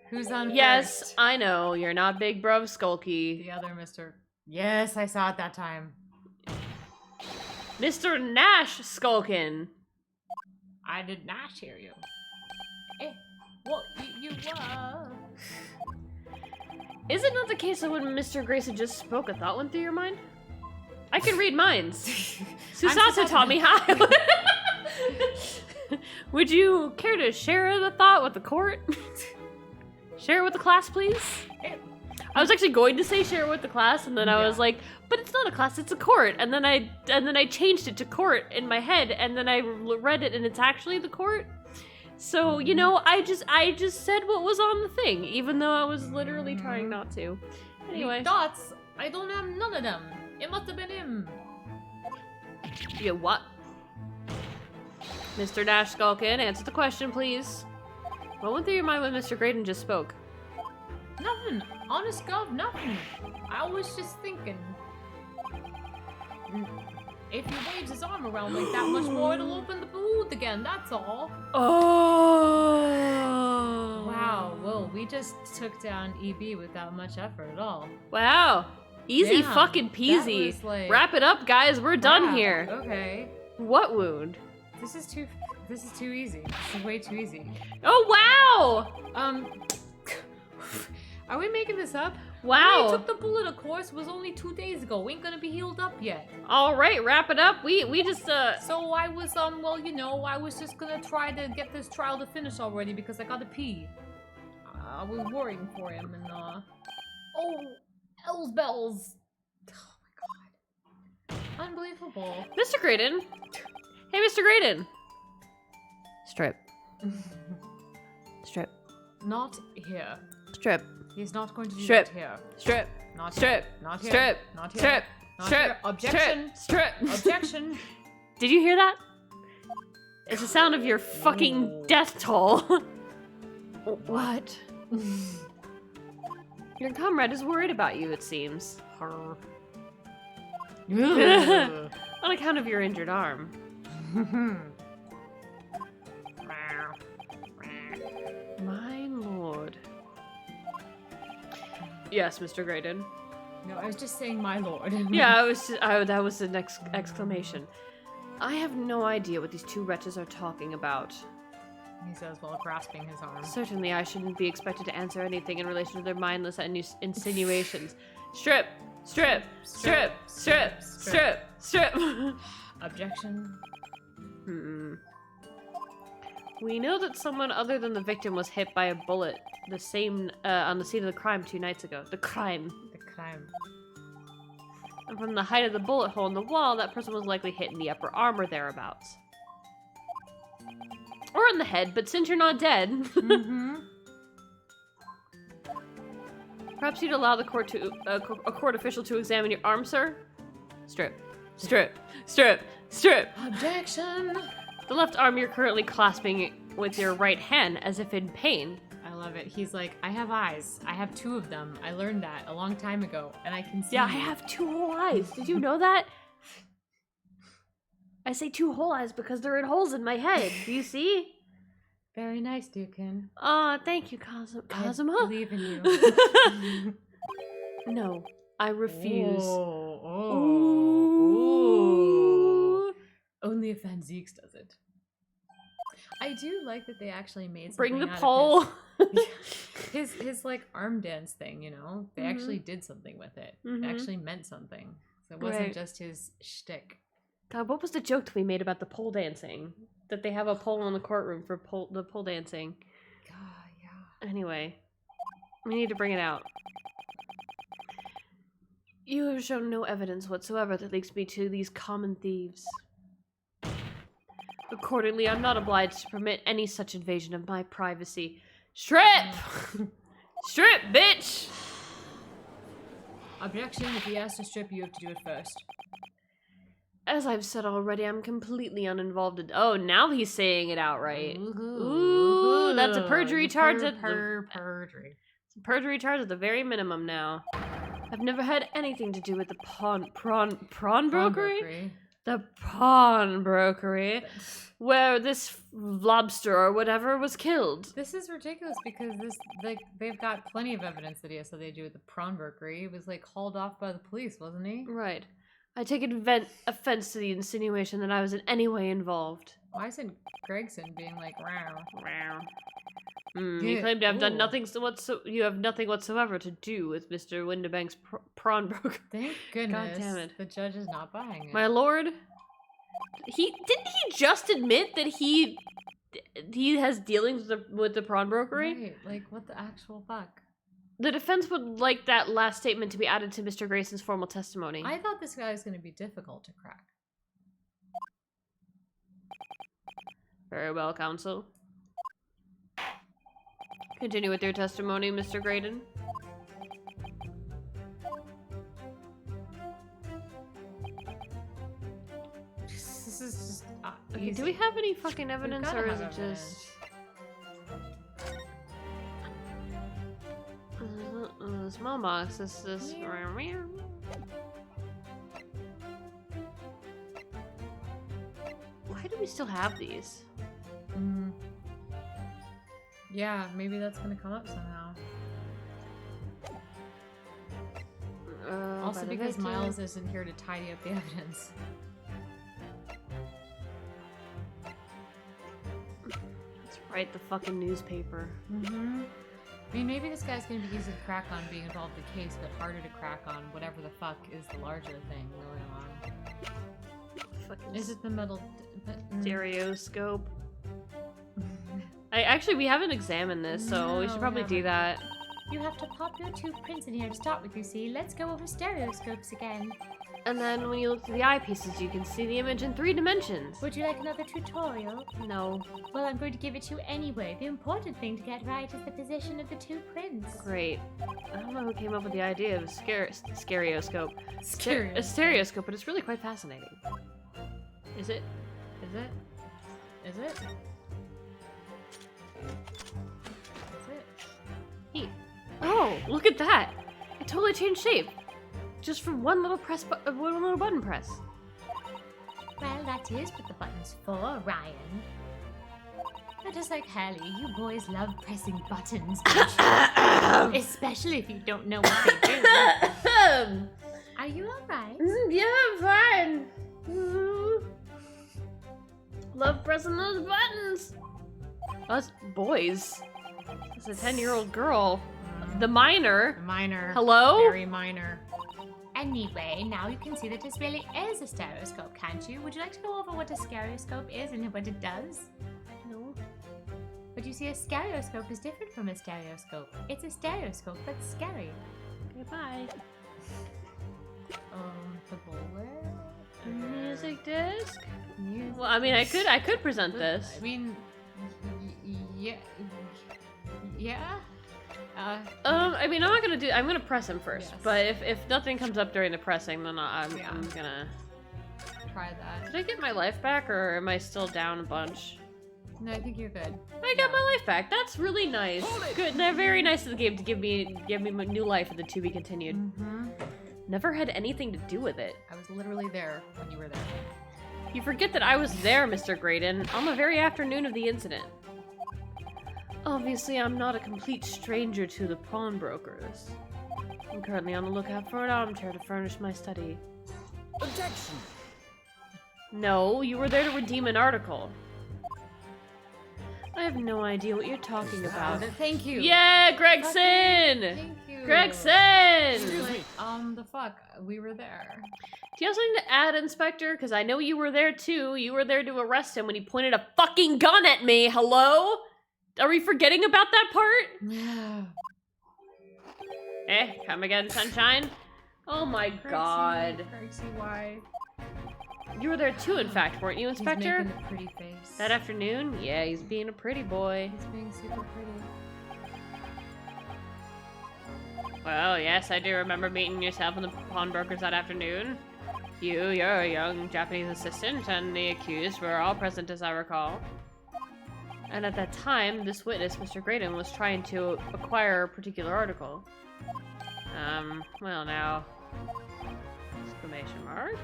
Who's on Yes, first? I know. You're not Big Bruv Skulky. The other Mr. Yes, I saw it that time. Mr. Nash Skulkin. I did not hear you. Eh, what you were? Is it not the case that when Mr. Grayson just spoke, a thought went through your mind? I can read minds. Susato taught me how. Would you care to share the thought with the court? Share it with the class, please? I was actually going to say share it with the class, and then I was like, but it's not a class, it's a court. And then I changed it to court in my head, and then I read it, and it's actually the court. So, you know, I just said what was on the thing, even though I was literally trying not to. Anyway. Dots? I don't have none of them. It must have been him. Yeah, what? Mr. Dash Skulkin, answer the question, please. What went through your mind when Mr. Graydon just spoke? Nothing. Honest God, nothing. I was just thinking. If he waves his arm around like that much more, it'll open the booth again, that's all. Oh! Wow, well, we just took down EB without much effort at all. Wow. Easy Damn, fucking that peasy. was like- Wrap it up, guys. We're done Wow, here. Okay. What wound? This is too easy. This is way too easy. Oh, wow! Are we making this up? Wow. I took the bullet, of course, was only 2 days ago. We ain't gonna be healed up yet. All right, wrap it up. We just So I was, well, you know, I was just gonna try to get this trial to finish already because I gotta pee. I was worrying for him and, oh, L's bells. Oh my god. Unbelievable. Mr. Graydon. Hey, Mr. Graydon. Strip. Strip. Not here. Strip. He's not going to do Strip. that here. Strip. Not Strip. here. Not here. Strip. Not here. Strip. Not Strip. here. Objection. Strip. Objection. Did you hear that? It's the sound of your fucking death toll. What? Your comrade is worried about you, it seems. On account of your injured arm. My lord. Yes, Mr. Graydon. No, I was just saying my lord. Yeah, that was the next exclamation. I have no idea what these two wretches are talking about. He says while grasping his arm. Certainly, I shouldn't be expected to answer anything in relation to their mindless insinuations. Strip! Strip! Strip! Strip! Strip! Strip! Objection. We know that someone other than the victim was hit by a bullet the same on the scene of the crime 2 nights ago. The crime. The crime. And from the height of the bullet hole in the wall, that person was likely hit in the upper arm or thereabouts. Or in the head, but since you're not dead... Perhaps you'd allow the court to a court official to examine your arm, sir? Strip. Strip. Strip. Strip. Objection! The left arm you're currently clasping with your right hand as if in pain. I love it. He's like, I have eyes. I have 2 of them. I learned that a long time ago, and I can see. Yeah, I have 2 whole eyes. Did you know that? I say 2 whole eyes because they're in holes in my head. Do you see? Very nice, Dukin. Aw, thank you, Kazuma. I believe in you. No, I refuse. Ooh. Only if Van Zeeks does it. I do like that they actually made something Bring the out of pole. his like arm dance thing, you know? They actually did something with it. It actually meant something. So it wasn't just his shtick. God, what was the joke that we made about the pole dancing? That they have a pole in the courtroom for the pole dancing. God, yeah. Anyway, we need to bring it out. You have shown no evidence whatsoever that links me to these common thieves. Accordingly, I'm not obliged to permit any such invasion of my privacy. Strip! Strip, bitch! Objection, if he has to strip, you have to do it first. As I've said already, I'm completely uninvolved in— Oh, now he's saying it outright. Ooh, that's a perjury charge perjury. It's a perjury charge at the very minimum now. I've never had anything to do with the prawn brokery? The pawn brokery, where this lobster or whatever was killed. This is ridiculous because they've got plenty of evidence that he has something to do with the prawn brokery. He was like hauled off by the police, wasn't he? Right. I take offense to the insinuation that I was in any way involved. Why isn't Gregson being like, "Wow"? You claim to have done nothing you have nothing whatsoever to do with Mr. Windibank's prawn broker. Thank goodness. God damn it. The judge is not buying it. My lord, didn't he just admit that he has dealings with the prawn brokery? Right, like what the actual fuck? The defense would like that last statement to be added to Mr. Grayson's formal testimony. I thought this guy was going to be difficult to crack. Very well, counsel. Continue with your testimony, Mr. Graydon. Okay, easy. do we have any fucking evidence, gotta or is have it just... Small box, this is... Why do we still have these? Yeah, maybe that's gonna come up somehow. Also by the because victim. Miles isn't here to tidy up the evidence. Let's write the fucking newspaper. I mean, maybe this guy's gonna be easy to crack on being involved in the case, but harder to crack on whatever the fuck is the larger thing going on. Fucking Is it the metal... stereoscope? We haven't examined this, so we No, should probably we do that. You have to pop your two prints in here to start with, you see. Let's go over stereoscopes again. And then when you look through the eyepieces, you can see the image in 3 dimensions. Would you like another tutorial? No. Well, I'm going to give it to you anyway. The important thing to get right is the position of the two prints. Great. I don't know who came up with the idea of a stereoscope. Scary. A stereoscope, but it's really quite fascinating. Is it? Is it? Is it? Is it? Neat. Oh, look at that! It totally changed shape. Just from one little one little button press. Well, that is what the button's for, Ryan. But just like Hurley, you boys love pressing buttons, don't you? Especially if you don't know what they do. Are you alright? Yeah, I'm fine. Love pressing those buttons. Us boys. It's a 10-year-old girl. The minor. Minor. Hello? Very minor. Anyway, now you can see that this really is a stereoscope, can't you? Would you like to go over what a stereoscope is and what it does? No. But you see, a stereoscope is different from a stereoscope. It's a stereoscope that's scary. Goodbye. The bullet? Music disc? Music. Well, I mean, I could present this. I mean, yeah. Yeah? I mean, I'm gonna press him first, Yes. but if nothing comes up during the pressing, then I'm gonna... Try that. Did I get my life back, or am I still down a bunch? No, I think you're good. I got my life back. That's really nice. Good. They're very nice of the game to give me my new life in the to be continued. Never had anything to do with it. I was literally there when you were there. You forget that I was there, Mr. Graydon, on the very afternoon of the incident. Obviously, I'm not a complete stranger to the pawnbrokers. I'm currently on the lookout for an armchair to furnish my study. Objection! No, you were there to redeem an article. I have no idea what you're talking about. Thank you. Yeah, Gregson! Thank you. Gregson! Excuse me. The fuck? We were there. Do you have something to add, Inspector? Because I know you were there too. You were there to arrest him when he pointed a fucking gun at me. Hello? Are we forgetting about that part? Come again, sunshine? Oh my god. Craigsy, why? You were there too, in fact, weren't you, He's Inspector? making a pretty face. That afternoon? Yeah, he's being a pretty boy. He's being super pretty. Well, yes, I do remember meeting yourself and the pawnbrokers that afternoon. You're a young Japanese assistant, and the accused were all present, as I recall. And at that time, this witness, Mr. Graydon, was trying to acquire a particular article. Well now... Exclamation mark?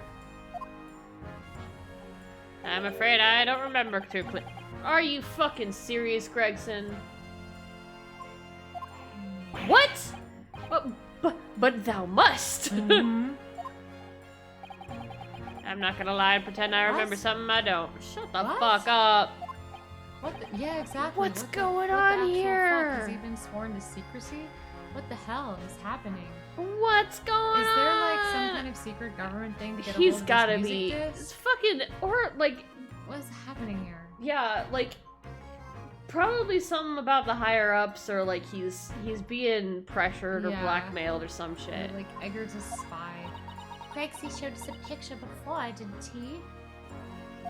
I'm afraid I don't remember too clear. Are you fucking serious, Gregson? What? But thou must! I'm not gonna lie and pretend I remember something I don't. Shut the fuck up! What the? Yeah, exactly. What's What going the on actual here? Fuck? Has he been sworn to secrecy? What the hell is happening? What's going on? Is there like some kind of secret government thing to get a He's hold of gotta this be. music disc? It's fucking. Or, like. What is happening here? Yeah, like. Probably something about the higher ups, or like he's being pressured or Yeah. blackmailed or some shit. Like Edgar's a spy. Craigsy showed us a picture before, didn't he?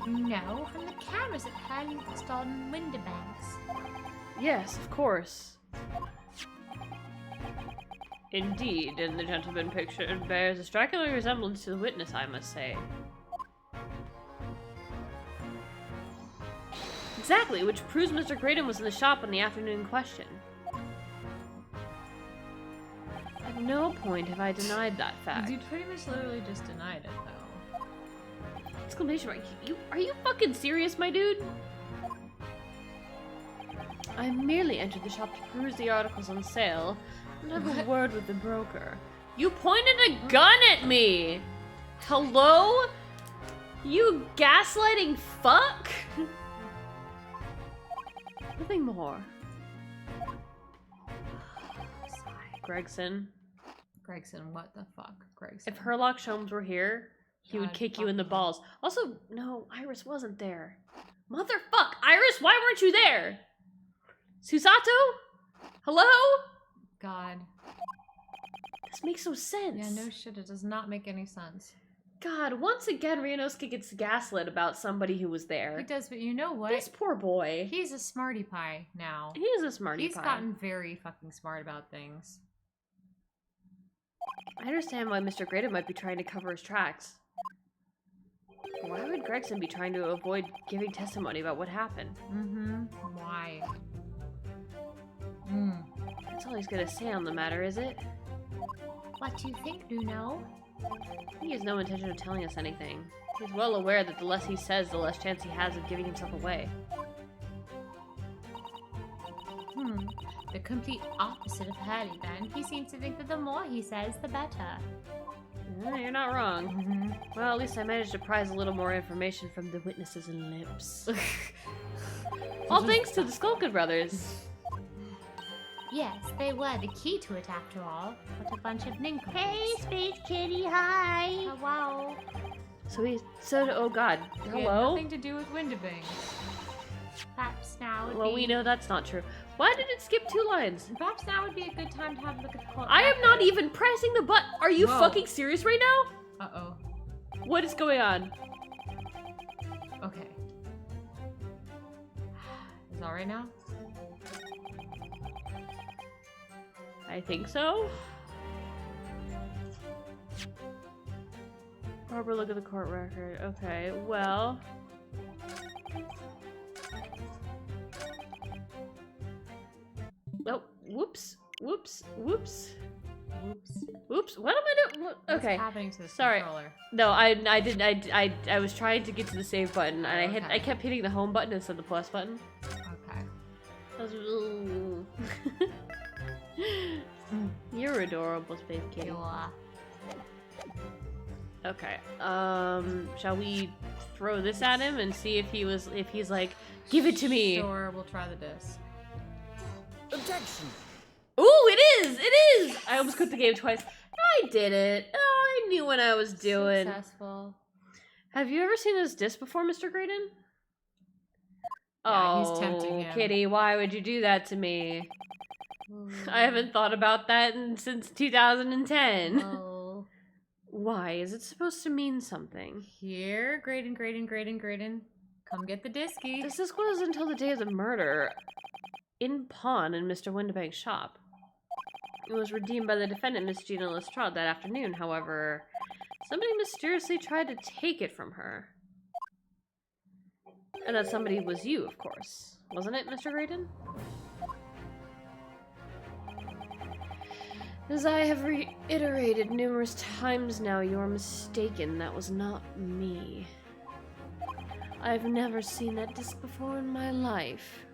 No, from the cameras at Hurley installed in Winterbanks. Yes, of course. Indeed, and the gentleman pictured bears a striking resemblance to the witness, I must say. Exactly, which proves Mr. Graydon was in the shop on the afternoon in question. At no point have I denied that fact. You pretty much literally just denied it, though. Exclamation mark. Are you fucking serious, my dude? I merely entered the shop to peruse the articles on sale and have a word with the broker. You pointed a gun at me! Hello? You gaslighting fuck? Nothing more. Gregson. Gregson, what the fuck? Gregson. If Herlock Sholmes were here, he would God, kick you in the fuck. balls. Also, no, Iris wasn't there. Motherfuck! Iris, why weren't you there? Susato? Hello? God. This makes no sense. Yeah, no shit, it does not make any sense. God, once again, Ryunosuke gets gaslit about somebody who was there. He does, but you know what? This poor boy. He's a smarty pie now. He is a smarty He's pie. gotten very fucking smart about things. I understand why Mr. Graydon might be trying to cover his tracks. Why would Gregson be trying to avoid giving testimony about what happened? Mm-hmm. Why? That's all he's gonna say on the matter, is it? What do you think, Nuno? He has no intention of telling us anything. He's well aware that the less he says, the less chance he has of giving himself away. The complete opposite of Hurley, then. He seems to think that the more he says, the better. You're not wrong. Well, at least I managed to prize a little more information from the witnesses and lips. All thanks to the Skulkin brothers. Yes, they were the key to it after all. What a bunch of nincompoops. Hey, Space Kitty, hi! Oh, wow. Oh god. He had Hello? nothing to do with Windabangs. Perhaps now would Well, be... we know that's not true. Why did it skip 2 lines? Perhaps now would be a good time to have a look at the court I am not record. even pressing the button. Are you Whoa. fucking serious right now? Uh-oh. What is going on? Okay. Is that right now? I think so. Barbara, look at the court record. Okay, well. Oh, whoops. Whoops. Whoops. Oops. Whoops. What am I doing? What's Okay. happening to this Sorry. controller? No, I didn't. I was trying to get to the save button, and Okay. I kept hitting the home button instead of the plus button. Okay. I was, ooh. You're adorable, Space Kitty. You are. Okay. Shall we throw this at him and see if he's like, give it to me? Sure, we'll try the disc. Objection! Ooh, it is! It is! I almost quit the game twice. I did it. Oh, I knew what I was doing. Successful. Have you ever seen this disc before, Mr. Graydon? Yeah, Oh, he's tempting him. Kitty, why would you do that to me? Ooh. I haven't thought about that since 2010. Oh. Why? Is it supposed to mean something? Here, Graydon. Come get the disky. This disc was until the day of the murder in pawn in Mr. Windabank's shop. It was redeemed by the defendant, Miss Gina Lestrade, that afternoon. However, somebody mysteriously tried to take it from her. And that somebody was you, of course. Wasn't it, Mr. Graydon? As I have reiterated numerous times now, you are mistaken. That was not me. I've never seen that disc before in my life.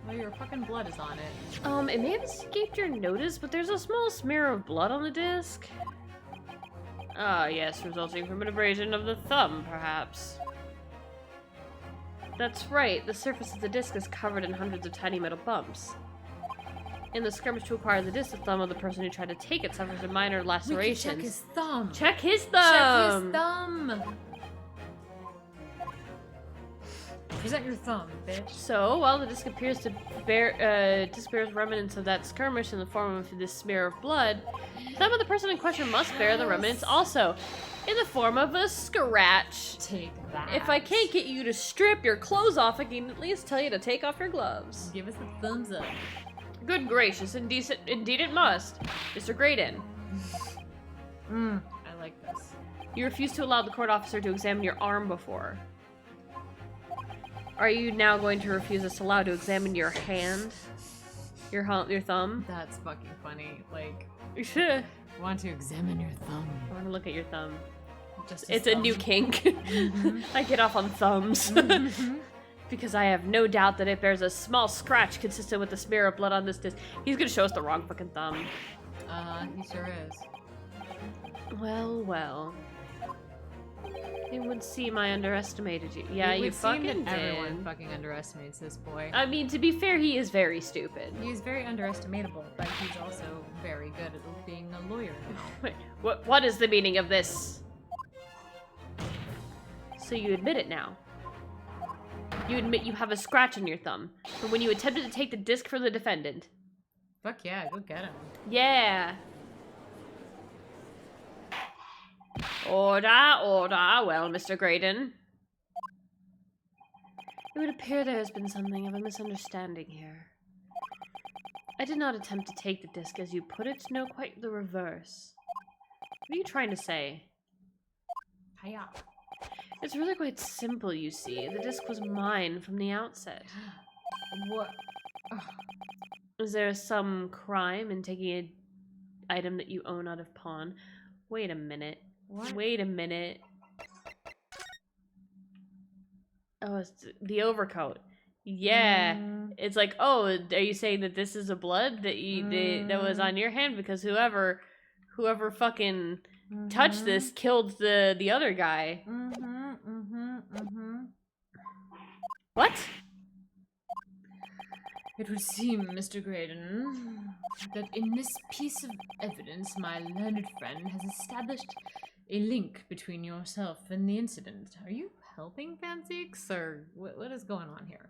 Well, your fucking blood is on it. It may have escaped your notice, but there's a small smear of blood on the disc. Ah, yes, resulting from an abrasion of the thumb, perhaps. That's right, the surface of the disc is covered in hundreds of tiny metal bumps. In the skirmish to acquire the disc, the thumb of the person who tried to take it suffers a minor lacerations. Check his thumb. Check his thumb! Check his thumb. Present your thumb, bitch. So, while the disc appears to bears remnants of that skirmish in the form of this smear of blood, the thumb of the person in question must bear the remnants also, in the form of a scratch. Take that. If I can't get you to strip your clothes off, I can at least tell you to take off your gloves. Give us the thumbs up. Good gracious, indeed it must. Mr. Graydon, I like this. you refused to allow the court officer to examine your arm before. Are you now going to refuse us allowed to examine your hand? Your thumb? That's fucking funny. Like, I want to examine your thumb. want to look at your thumb. Just It's a new kink. I get off on thumbs. Because I have no doubt that it bears a small scratch consistent with the smear of blood on this disc. He's gonna show us the wrong fucking thumb. He sure is. Well, well. It would seem I underestimated you. Yeah, It you would seem fucking that everyone did. fucking underestimates this boy. I mean, to be fair, he is very stupid. He's very underestimatable, but he's also very good at being a lawyer now. Wait, what is the meaning of this? So you admit it now. You admit you have a scratch on your thumb from when you attempted to take the disc from the defendant. Fuck yeah, go get him. Yeah. Order, order. Well, Mr. Graydon. It would appear there has been something of a misunderstanding here. I did not attempt to take the disc as you put it, no, quite the reverse. What are you trying to say? Hiya. It's really quite simple, you see. The disc was mine from the outset. What? Is there some crime in taking an item that you own out of pawn? Wait a minute. What? Wait a minute. Oh, it's the overcoat. Yeah. It's like, oh, are you saying that this is a blood that that was on your hand because whoever fucking touched this killed the other guy. What? It would seem, Mr. Graydon, that in this piece of evidence my learned friend has established a link between yourself and the incident. Are you helping, Fancyx, or what is going on here?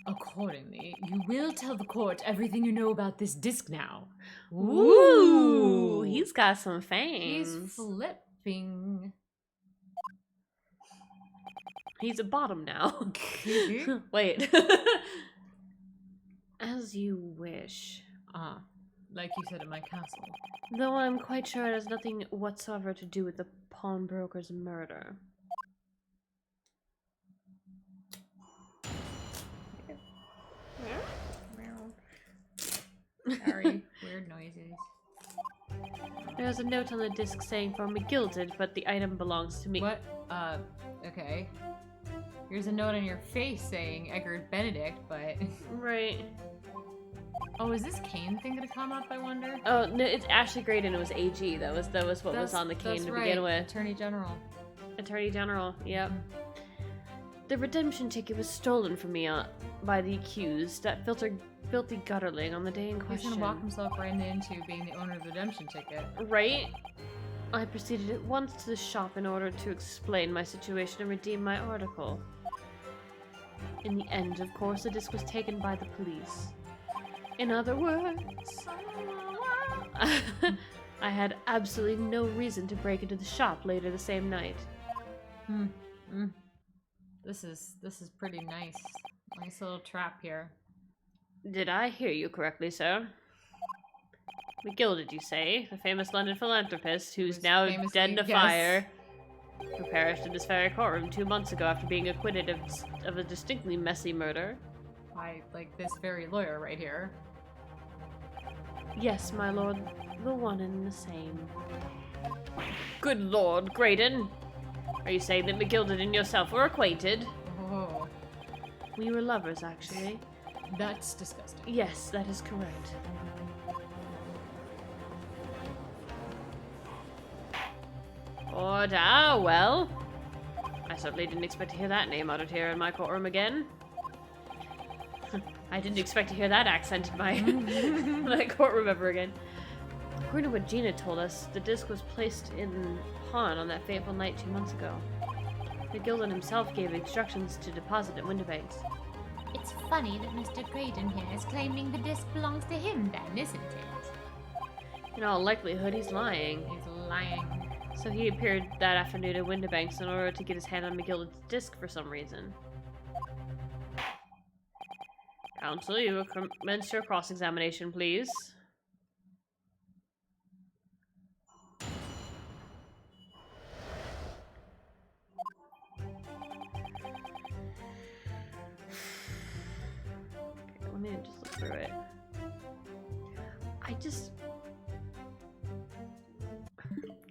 Accordingly, you will tell the court everything you know about this disc now. Ooh, he's got some fangs. He's flipping. He's a bottom now. Wait. As you wish. Like you said at my castle. Though I'm quite sure it has nothing whatsoever to do with the pawnbroker's murder. Sorry, weird noises. There's a note on the disc saying for McGilded, but the item belongs to me. What? Okay. Here's a note on your face saying Eggert Benedict, but... Right. Oh, is this cane thing gonna come up, I wonder? Oh, no, it's Ashley Graydon. It was AG. That was what was on the cane to begin with. Attorney General. Attorney General, yep. The redemption ticket was stolen from me by the accused, that filthy gutterling, on the day in question. He's gonna walk himself right into being the owner of the redemption ticket. Right? I proceeded at once to the shop in order to explain my situation and redeem my article. In the end, of course, the disc was taken by the police. In other words, I had absolutely no reason to break into the shop later the same night. This is pretty nice. Nice little trap here. Did I hear you correctly, sir? McGilded, you say? The famous London philanthropist who's now dead in a fire, who perished in this very courtroom 2 months ago after being acquitted of a distinctly messy murder? By, like, this very lawyer right here. Yes, my lord. The one and the same. Good lord, Graydon! Are you saying that McGilded and yourself were acquainted? Oh. We were lovers, actually. That's disgusting. Yes, that is correct. Order, well. I certainly didn't expect to hear that name out of here in my courtroom again. I didn't expect to hear that accent in my courtroom ever again. According to what Gina told us, the disc was placed in pawn on that fateful night 2 months ago. McGilded himself gave instructions to deposit at Winterbanks. It's funny that Mr. Graydon here is claiming the disc belongs to him then, isn't it? In all likelihood, he's lying. He's lying. So he appeared that afternoon at Winterbanks in order to get his hand on McGilded's disc for some reason. Counsel, you will commence your cross-examination, please. Let me just look through it.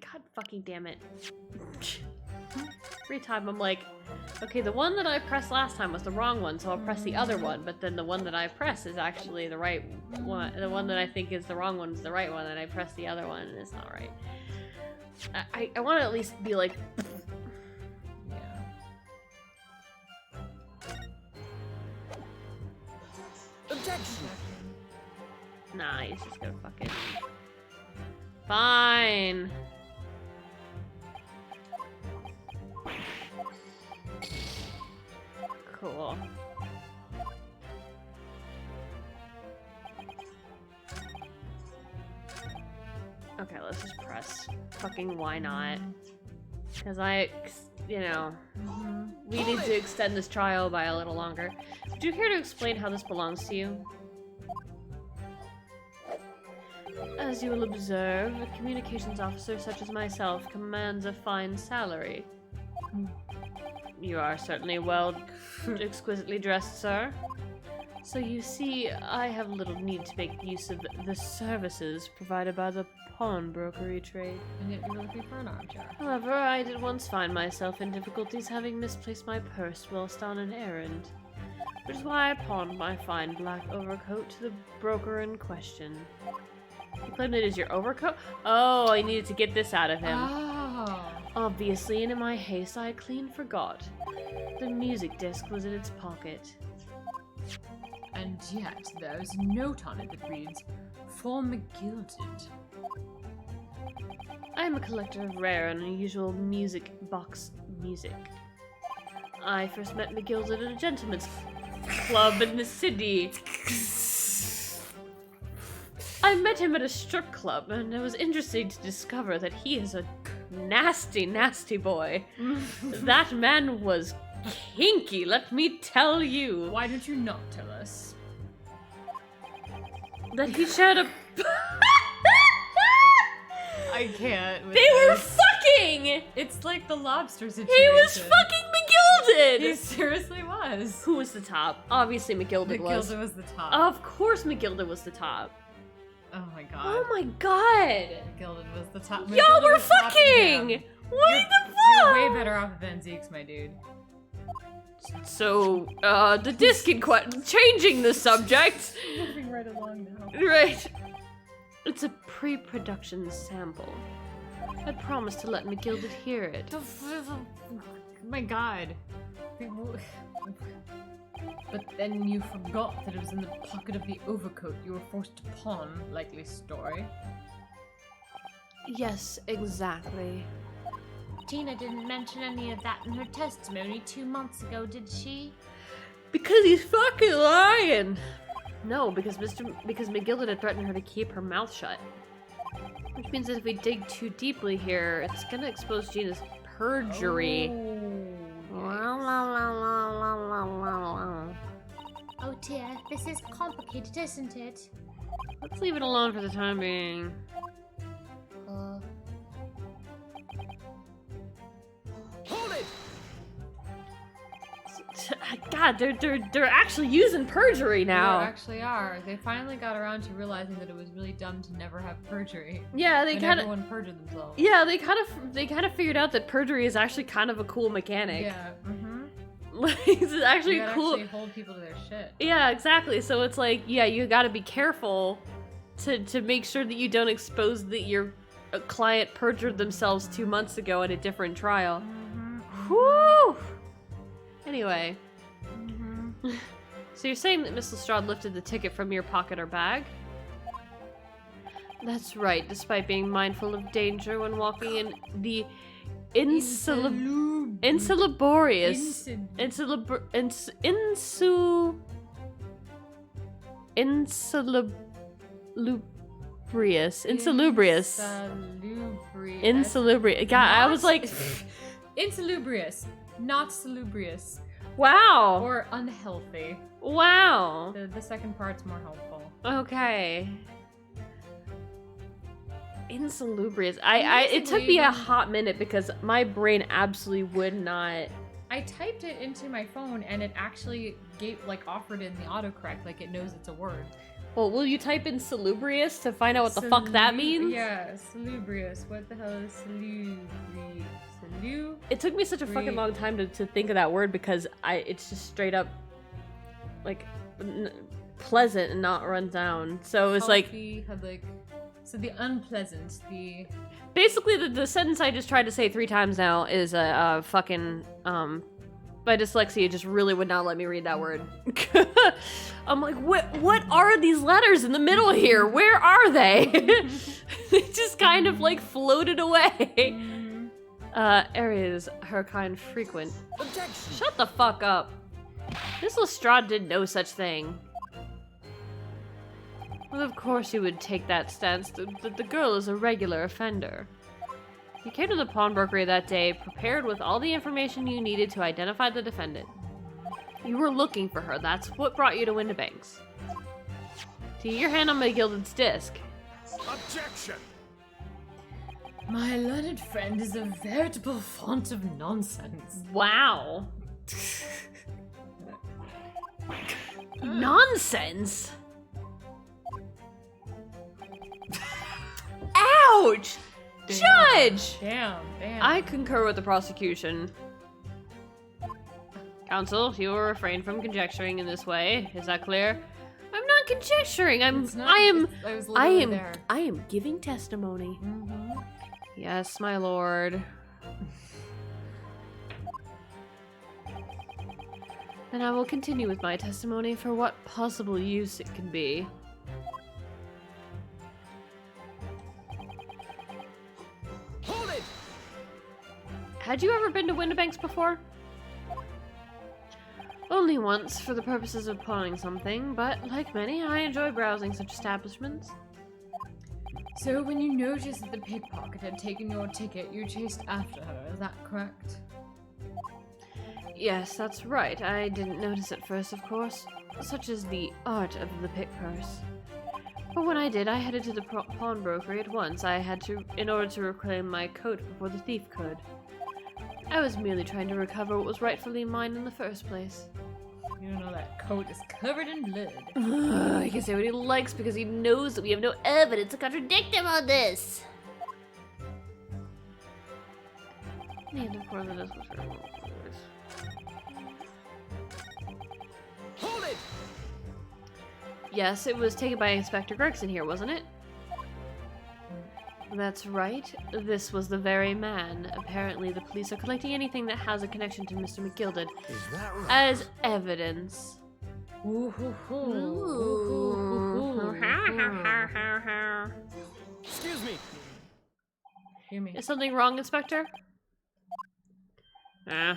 God fucking damn it. Every time I'm like, okay, the one that I pressed last time was the wrong one, so I'll press the other one, but then the one that I press is actually the right one. The one that I think is the wrong one is the right one, and I press the other one, and it's not right. I want to at least be like... Yeah. Objection! Nah, he's just gonna fucking... Fine. Cool. Okay, let's just press. Fucking why not? Because you know, we need to extend this trial by a little longer. Would you care to explain how this belongs to you? As you will observe, a communications officer such as myself commands a fine salary. You are certainly well, exquisitely dressed, sir. So you see, I have little need to make use of the services provided by the pawnbrokery trade. And yet you're looking for an armchair. However, I did once find myself in difficulties having misplaced my purse whilst on an errand, which is why I pawned my fine black overcoat to the broker in question. You claim it is your overcoat? Oh, I needed to get this out of him. Oh. Obviously, and in my haste, I clean forgot. The music disc was in its pocket. And yet there is a note on it that reads, "For McGilded." I am a collector of rare and unusual music box music. I first met McGilded at a gentleman's club in the city. I met him at a strip club, and it was interesting to discover that he is a nasty, nasty boy. That man was kinky, let me tell you. Why did you not tell us? That he shared a... I can't. With They were this. fucking! It's like the lobster situation. He was fucking McGilded! He seriously was. Who was the top? Obviously McGilded was. McGilded was the top. Of course McGilded was the top. Oh my god. Oh my god! McGilded was the top. Y'all McGilded were was top and fucking! down. What You're- the fuck? You're way better off than Zeke's, my dude. So, the disc changing the subject. Moving right along now. Right. It's a pre-production sample. I promised to let McGilded hear it. My god. But then you forgot that it was in the pocket of the overcoat you were forced to pawn, likely story. Yes, exactly. Tina didn't mention any of that in her testimony 2 months ago, did she? Because he's fucking lying. No, because McGilded had threatened her to keep her mouth shut. Which means that if we dig too deeply here, it's gonna expose Gina's perjury. Oh dear, this is complicated, isn't it? Let's leave it alone for the time being. Hold it! God, they're actually using perjury now. They actually are. They finally got around to realizing that it was really dumb to never have perjury. Yeah, they And kind of. everyone perjured themselves. Yeah, they kind of figured out that perjury is actually kind of a cool mechanic. Yeah. Mm-hmm. Like, it's actually You gotta cool. actually hold people to their shit. Yeah, exactly. So it's like, yeah, you gotta be careful to make sure that you don't expose that your client perjured themselves 2 months ago at a different trial. Whew! Anyway. So you're saying that Miss Lestrade lifted the ticket from your pocket or bag? That's right, despite being mindful of danger when walking in the insalubrious God, I was like insalubrious, not salubrious. wow. Or unhealthy. Wow. The second part's more helpful. Okay. Insalubrious. It took me a hot minute because my brain absolutely would not I typed it into my phone and it actually offered it in the autocorrect, like it knows it's a word. Well, will you type in salubrious to find out what the fuck that means? Yeah, salubrious. What the hell is salubrious? It took me such a fucking long time to think of that word because it's just straight up like pleasant and not run down. So it's Healthy, so the unpleasant, the basically the sentence I just tried to say 3 times now is fucking my dyslexia just really would not let me read that word. I'm like, what are these letters in the middle here? Where are they? They just kind of like floated away. Areas her kind frequent. Objection. Shut the fuck up. Miss Lestrade did no such thing. Well, of course you would take that stance that the girl is a regular offender. You came to the pawnbrokery that day prepared with all the information you needed to identify the defendant. You were looking for her. That's what brought you to Windibanks. To your hand on McGilded's disc. Objection. My learned friend is a veritable font of nonsense. Wow. Nonsense? Ouch! Judge! Damn. I concur with the prosecution. Counsel, you will refrain from conjecturing in this way. Is that clear? I'm not conjecturing. I am giving testimony. Mm-hmm. Yes, my lord. Then I will continue with my testimony for what possible use it can be. Hold it. Had you ever been to Windibanks before? Only once, for the purposes of pawning something, but like many, I enjoy browsing such establishments. So when you noticed that the pickpocket had taken your ticket, you chased after her, is that correct? Yes, that's right. I didn't notice at first, of course. Such is the art of the pick purse. But when I did, I headed to the pawnbrokery at once. I had to, in order to reclaim my coat before the thief could. I was merely trying to recover what was rightfully mine in the first place. You don't know that coat is covered in blood. He can say what he likes because he knows that we have no evidence to contradict him on this. And of course, this was her words. Hold it. Yes, it was taken by Inspector Gregson here, wasn't it? That's right. This was the very man. Apparently, the police are collecting anything that has a connection to Mr. McGilded Is that right? as evidence. Excuse me. Hear me. Is something wrong, Inspector?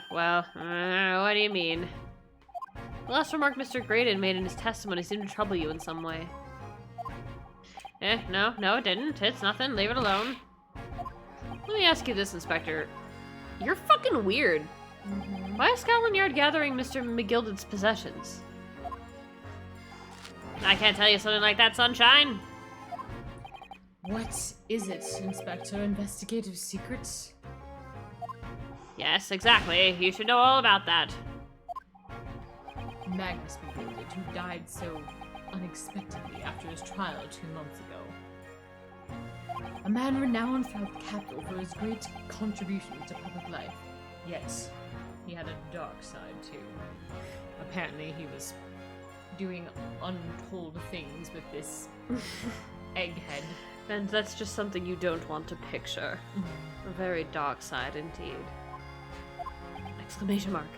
What do you mean? The last remark Mr. Graydon made in his testimony seemed to trouble you in some way. No, it didn't. It's nothing. Leave it alone. Let me ask you this, Inspector. You're fucking weird. Mm-hmm. Why is Scotland Yard gathering Mr. McGilded's possessions? I can't tell you something like that, Sunshine. What is it, Inspector? Investigative secrets? Yes, exactly. You should know all about that. Magnus McGilded, who died so unexpectedly after his trial 2 months ago. A man renowned throughout the capital for his great contributions to public life. Yes, he had a dark side too. Apparently he was doing untold things with this egghead. And that's just something you don't want to picture. A very dark side indeed. Exclamation mark.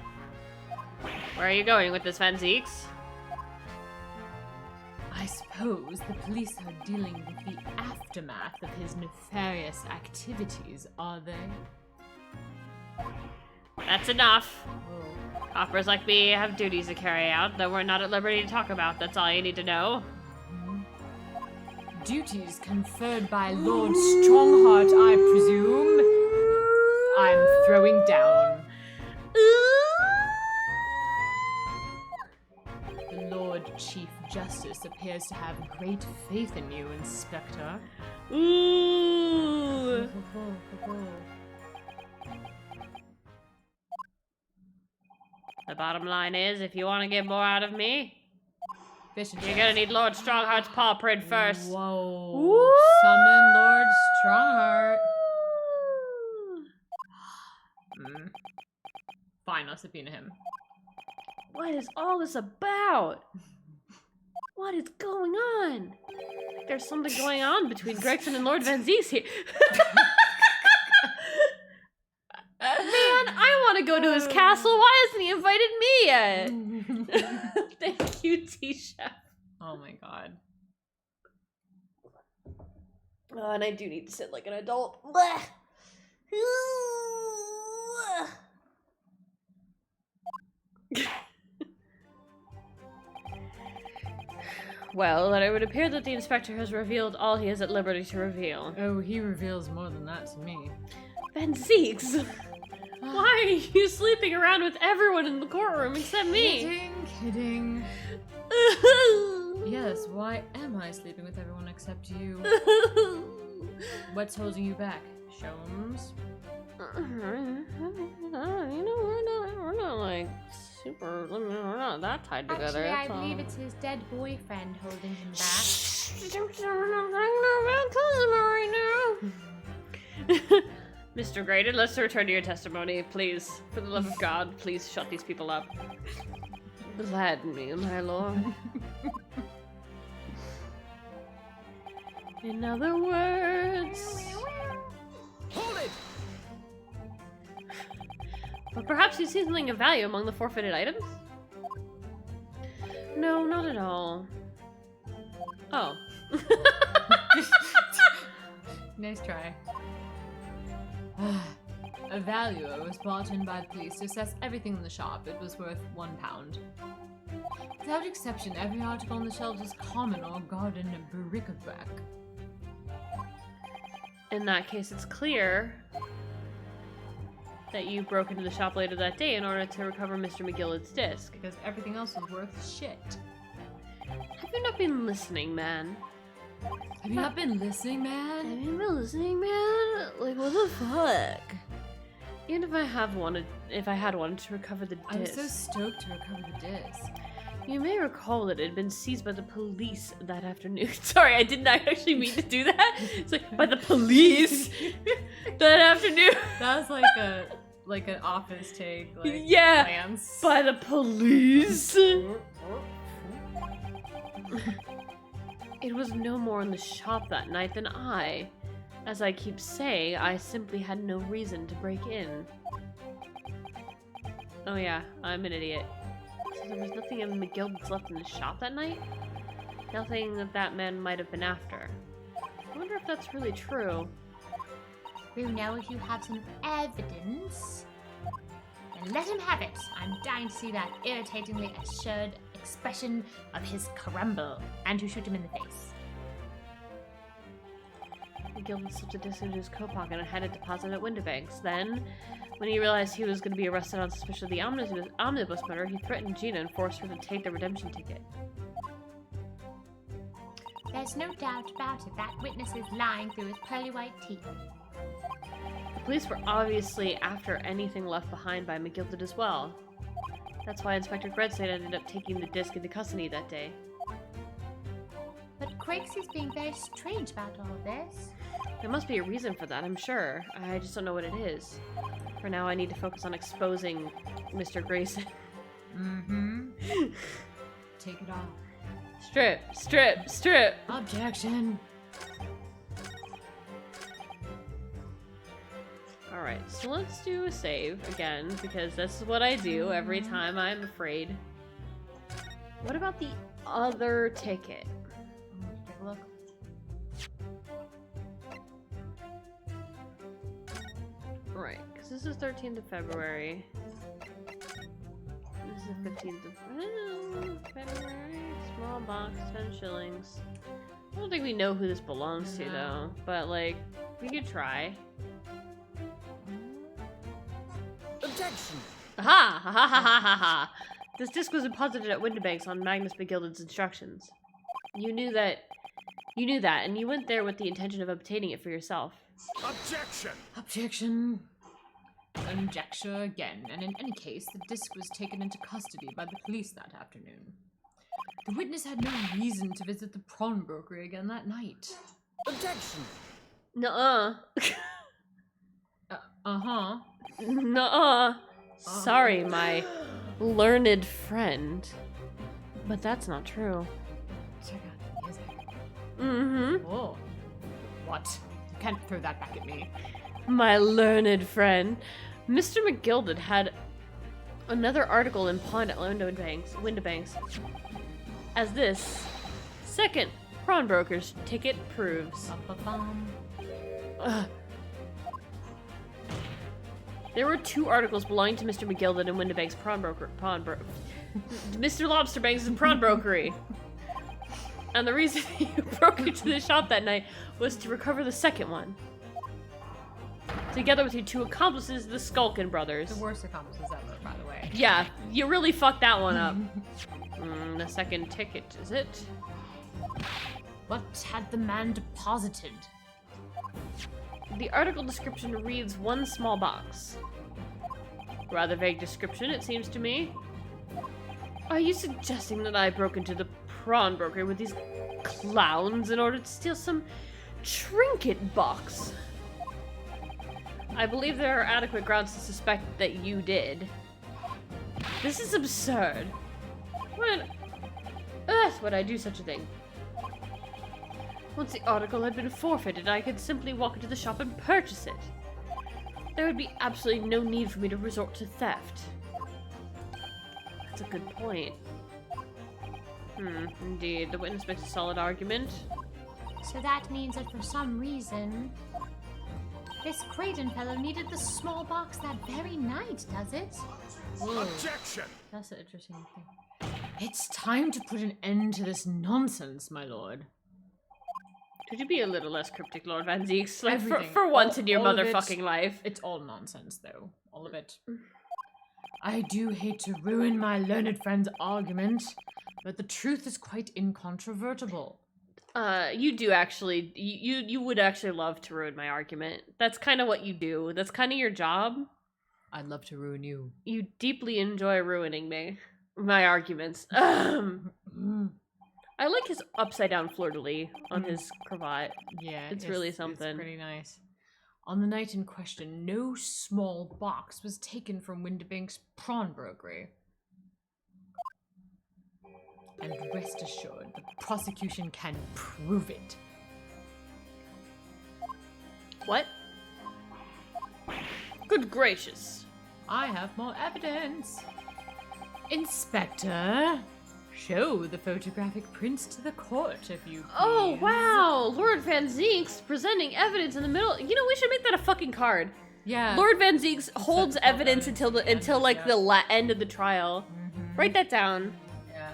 Where are you going with this, Van Zeeks? I suppose the police are dealing with the aftermath of his nefarious activities, are they? That's enough. Oh. Coppers like me have duties to carry out that we're not at liberty to talk about. That's all you need to know. Duties conferred by Lord Strongheart, I presume. I'm throwing down. The Lord Chief Justice appears to have great faith in you, Inspector. Ooh. The bottom line is, if you want to get more out of me, Fish and you're chips. gonna need Lord Strongheart's paw print first. Whoa. Woo! Summon Lord Strongheart. Fine, I'll subpoena him. What is all this about? What is going on? There's something going on between Gregson and Lord Van Zees here. Man, I want to go to his castle. Why hasn't he invited me yet? Thank you, T-Chef. Oh my god. Oh, and I do need to sit like an adult. Blech. Well, it would appear that the inspector has revealed all he is at liberty to reveal. Oh, he reveals more than that to me. Van Zeeks, why are you sleeping around with everyone in the courtroom except me? Kidding. Yes, why am I sleeping with everyone except you? What's holding you back? Shomes? You know, we're not like super, we're not that tied together. Actually, I that's all. believe it's his dead boyfriend holding him back. We're not talking about cousin right now. Mr. Graydon, let's return to your testimony, please. For the love of God, please shut these people up. Gladden me, my lord. In other words... Hold it! But perhaps you see something of value among the forfeited items? No, not at all. Oh. Nice try. A valuer was brought in by the police to assess everything in the shop. It was worth £1. Without exception, every article on the shelves is common or garden bric-a-brac. In that case, it's clear that you broke into the shop later that day in order to recover Mr. McGillicud's disc. Because everything else was worth shit. Have you not been listening, man? Have you not been listening, man? Have you been listening, man? Like, what the fuck? Even if I had wanted to recover the disc. I'm so stoked to recover the disc. You may recall that it had been seized by the police that afternoon. Sorry, I did not actually mean to do that. It's like, by the police that afternoon. That was like an office take. Like, Yeah, Lance. by the police. It was no more in the shop that night than I. As I keep saying, I simply had no reason to break in. Oh yeah, I'm an idiot. So there was nothing in McGillicud's left in the shop that night? Nothing that man might have been after. I wonder if that's really true. Well, now if you have some evidence, then let him have it. I'm dying to see that irritatingly assured expression of his crumble, and to shoot him in the face. McGillicud slipped a disc into his coat pocket and had it deposited at Windibanks. Then, when he realized he was going to be arrested on suspicion of the omnibus murder, he threatened Gina and forced her to take the redemption ticket. There's no doubt about it. That witness is lying through his pearly white teeth. The police were obviously after anything left behind by McGillicud as well. That's why Inspector Gredstein ended up taking the disc into custody that day. But Craigs is being very strange about all this. There must be a reason for that, I'm sure. I just don't know what it is. For now, I need to focus on exposing Mr. Grayson. Mm-hmm. Take it off. Strip, strip, strip! Objection. Alright, so let's do a save again, because this is what I do every time I'm afraid. What about the other ticket? Take a look. Right, because this is 13th of February. This is 15th of February. Small box, 10 shillings. I don't think we know who this belongs to, though. But, like, we could try. Objection! Aha! Ha ha ha ha ha ha! This disc was deposited at Windibanks on Magnus McGillicud's instructions. You knew that, and you went there with the intention of obtaining it for yourself. Objection! Objection. Conjecture again, and in any case, the disc was taken into custody by the police that afternoon. The witness had no reason to visit the pawnbroker again that night. Objection! Nuh-uh. Uh-huh. Nuh-uh. Sorry, my learned friend. But that's not true. Check out the music. Mm-hmm. Oh. What? You can't throw that back at me. My learned friend. Mr. McGilded had another article in Pawn at Windobanks. As this second pawnbroker's ticket proves. Ba-ba-bum. Ugh. There were 2 articles belonging to Mr. McGilded and Windobank's Mr. Lobsterbanks' pawnbrokery. And the reason he broke into the shop that night was to recover the second one. Together with your 2 accomplices, the Skulkin brothers. The worst accomplices ever, by the way. Yeah, you really fucked that one up. The second ticket, is it? What had the man deposited? The article description reads 1 small box. Rather vague description, it seems to me. Are you suggesting that I broke into the pawnbroker with these clowns in order to steal some trinket box? I believe there are adequate grounds to suspect that you did. This is absurd. Why on earth would I do such a thing? Once the article had been forfeited, I could simply walk into the shop and purchase it. There would be absolutely no need for me to resort to theft. That's a good point. Indeed. The witness makes a solid argument. So that means that for some reason, this Creighton fellow needed the small box that very night, does it? Objection! That's an interesting thing. It's time to put an end to this nonsense, my lord. Could you be a little less cryptic, Lord Van Zeeks? Like, Everything. for once in your All of it. motherfucking life. It's all nonsense, though. All of it. I do hate to ruin my learned friend's argument, but the truth is quite incontrovertible. You do actually, you would actually love to ruin my argument. That's kind of what you do. That's kind of your job. I'd love to ruin you. You deeply enjoy ruining my arguments. I like his upside down fleur-de-lis on his cravat. Yeah, it's really something. It's pretty nice. On the night in question, no small box was taken from Windobank's pawnbrokery. And rest assured, the prosecution can prove it. What? Good gracious. I have more evidence. Inspector, show the photographic prints to the court, if you please. Oh, wow! Lord Van Zeeks presenting evidence in the middle. You know, we should make that a fucking card. Yeah. Lord Van Zeeks holds evidence until the end of the trial. Mm-hmm. Write that down. Yeah.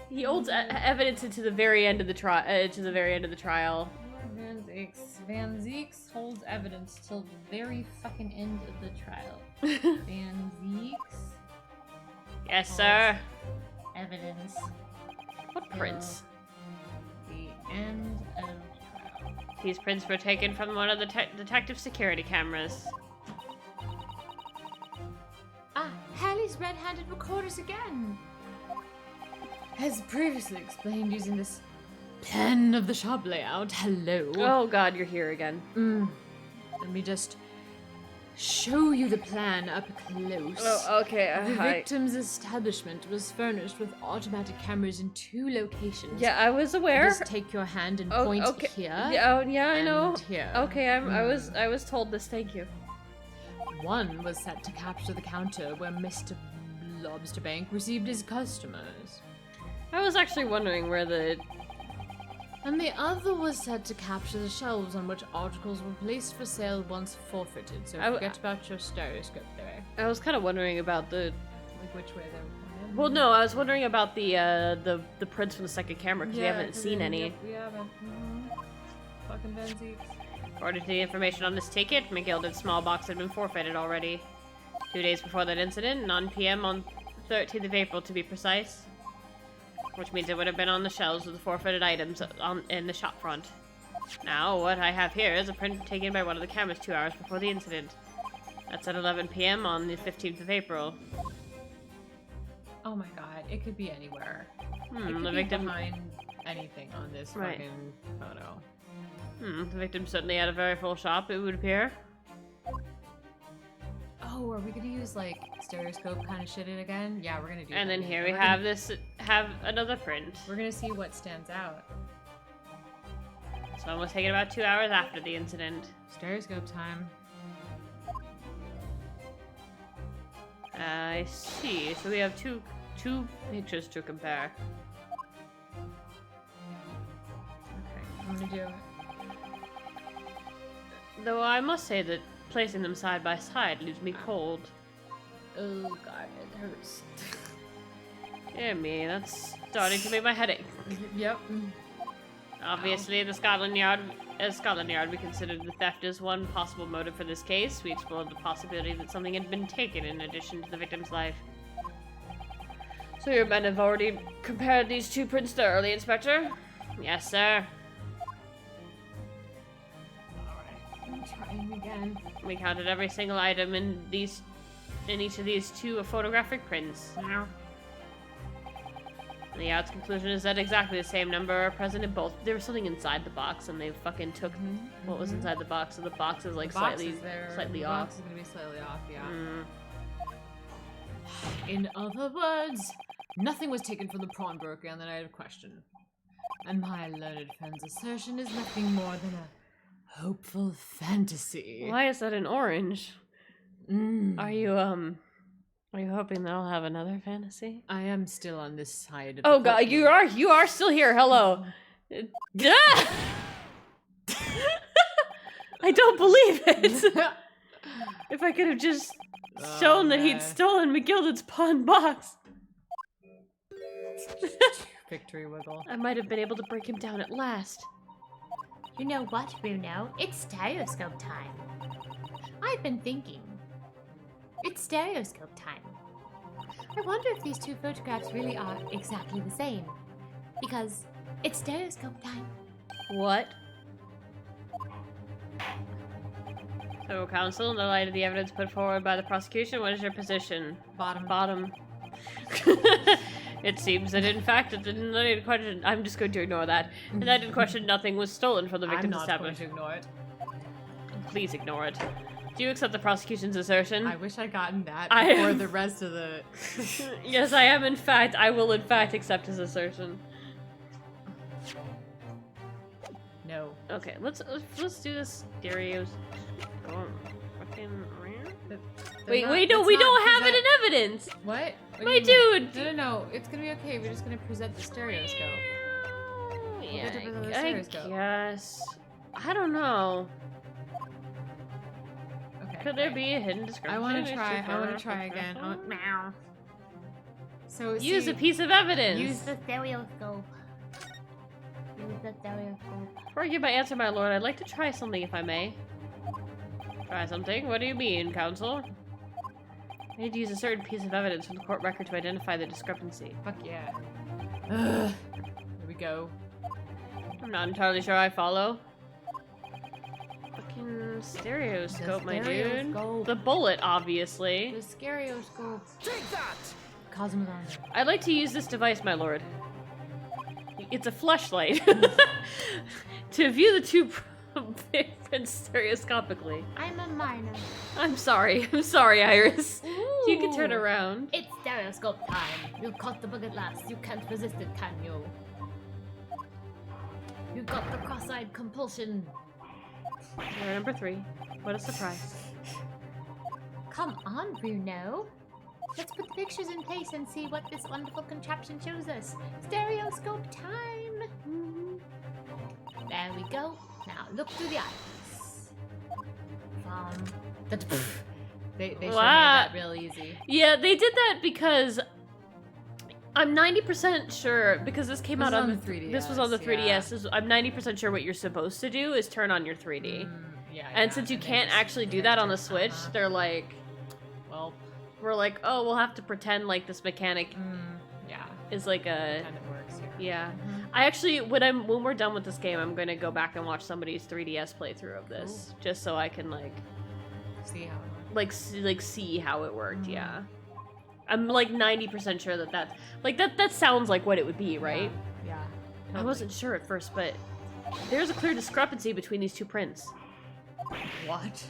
He holds evidence into the very end of the trial. Lord Van Zeeks holds evidence till the very fucking end of the trial. Van Zeeks. Yes, sir. Evidence. What prints? The end of trial. These prints were taken from one of the detective security cameras. Ah, Haley's red-handed recorders again. As previously explained using this plan of the shop layout. Hello. Oh god, you're here again. Let me just show you the plan up close. Oh, okay. The victim's establishment was furnished with automatic cameras in 2 locations. Yeah, I was aware. Just take your hand and point here. Yeah, I know. And here. Okay, I was told this. Thank you. One was set to capture the counter where Mr. Lobsterbank received his customers. I was actually wondering where the... And the other was set to capture the shelves on which articles were placed for sale once forfeited. So forget about your stereoscope there. I was kind of wondering about the... Like which way they were pointed. Well, no, I was wondering about the prints from the second camera because we haven't seen any. We haven't. Fucking Van Zeeks. According to the information on this ticket, McGilded's small box had been forfeited already. 2 days before that incident, 9 p.m. on 13th of April to be precise. Which means it would have been on the shelves with the forfeited items in the shop front. Now, what I have here is a print taken by one of the cameras 2 hours before the incident. That's at 11 p.m. on the 15th of April. Oh my god, it could be anywhere. It The could be victim. behind anything on this Right. fucking photo. The victim certainly had a very full shop, it would appear. Oh, are we gonna use like stereoscope kind of shit it again? Yeah, we're gonna do And that then again. here we We're have gonna- this. Have another print. We're gonna see what stands out. This one was taken about 2 hours after the incident. Stereoscope time. I see. So we have two pictures to compare. Okay, I'm gonna do it. Though I must say that placing them side by side leaves me cold. Oh god, it hurts. Dear me, that's starting to make my head ache. Yep. Obviously, as Scotland Yard, we considered the theft as one possible motive for this case. We explored the possibility that something had been taken in addition to the victim's life. So your men have already compared these two prints thoroughly, Inspector? Yes, sir. Alright, I'm trying again. We counted every single item in each of these two photographic prints. The Yard's conclusion is that exactly the same number are present in both. There was something inside the box, and they fucking took what was inside the box, so the box is like The box slightly, is there. slightly The off. box is gonna be slightly off, yeah. Mm. In other words, nothing was taken from the pawnbroker on the night of question. And my learned friend's assertion is nothing more than a hopeful fantasy. Why is that an orange? Mm. Are you hoping that I'll have another fantasy? I am still on this side of Oh the god, courtroom. you are still here. Hello. Ah! I don't believe it. If I could have just shown that he'd man. stolen McGilded's pawn box, Victory wiggle. I might have been able to break him down at last. You know what, Bruno? It's stereoscope time. I've been thinking. It's stereoscope time. I wonder if these two photographs really are exactly the same. Because it's stereoscope time. What? So, counsel, in the light of the evidence put forward by the prosecution, what is your position? Bottom. It seems that, in fact, I'm just going to ignore that. And that in question, nothing was stolen from the I'm victim's not going establishment. to ignore it. Please ignore it. Do you accept the prosecution's assertion? I wish I'd gotten that I before am- the rest of the... Yes, I am. In fact, I will. In fact, accept his assertion. No. Okay, let's do this stereos. Fucking around. Wait, no, we don't have it in evidence. What? What do My you mean? dude. No, it's gonna be okay. We're just gonna present the stereoscope. Yeah, get to present the I stereoscope. guess. I don't know. Okay. Could there right. be a hidden description? I want It's to try. super I want to try again. professional. Meow. So Use see, a piece of evidence. Use the stereoscope. Use the stereoscope. Before I give my answer, my lord, I'd like to try something, if I may. Try something? What do you mean, counsel? I need to use a certain piece of evidence from the court record to identify the discrepancy. Fuck yeah. Ugh. Here we go. I'm not entirely sure I follow. Fucking stereoscope, my dude. stereoscope. The bullet, obviously. The stereoscope. Take that! Cosmodon. I'd like to use this device, my lord. It's a fleshlight. To view the two prints stereoscopically. I'm a minor. I'm sorry, Iris. You can turn Ooh. around. It's stereoscope time. You caught the bug at last. You can't resist it, can you? You got the cross-eyed compulsion. You're number 3. What a surprise. Come on, Bruno. Let's put the pictures in place and see what this wonderful contraption shows us. Stereoscope time. There we go. Now look through the eyes. They showed me Wow. that real easy. Yeah, they did that because I'm 90% sure, because this came This out is on on the 3DS, This was on the 3DS. yeah. I'm 90% sure what you're supposed to do is turn on your 3D. Yeah. And since you they can't just actually do that on the connect it. Switch, they're like, Well, we're like, oh, we'll have to pretend like this mechanic yeah. is like a, Kind of works here. yeah. I actually, when we're done with this game, I'm gonna go back and watch somebody's 3DS playthrough of this, just so I can like, See how it works. see how it worked. Yeah, I'm like 90% sure that's like that sounds like what it would be, right? Yeah. I Totally. wasn't sure at first, but there's a clear discrepancy between these two prints. What?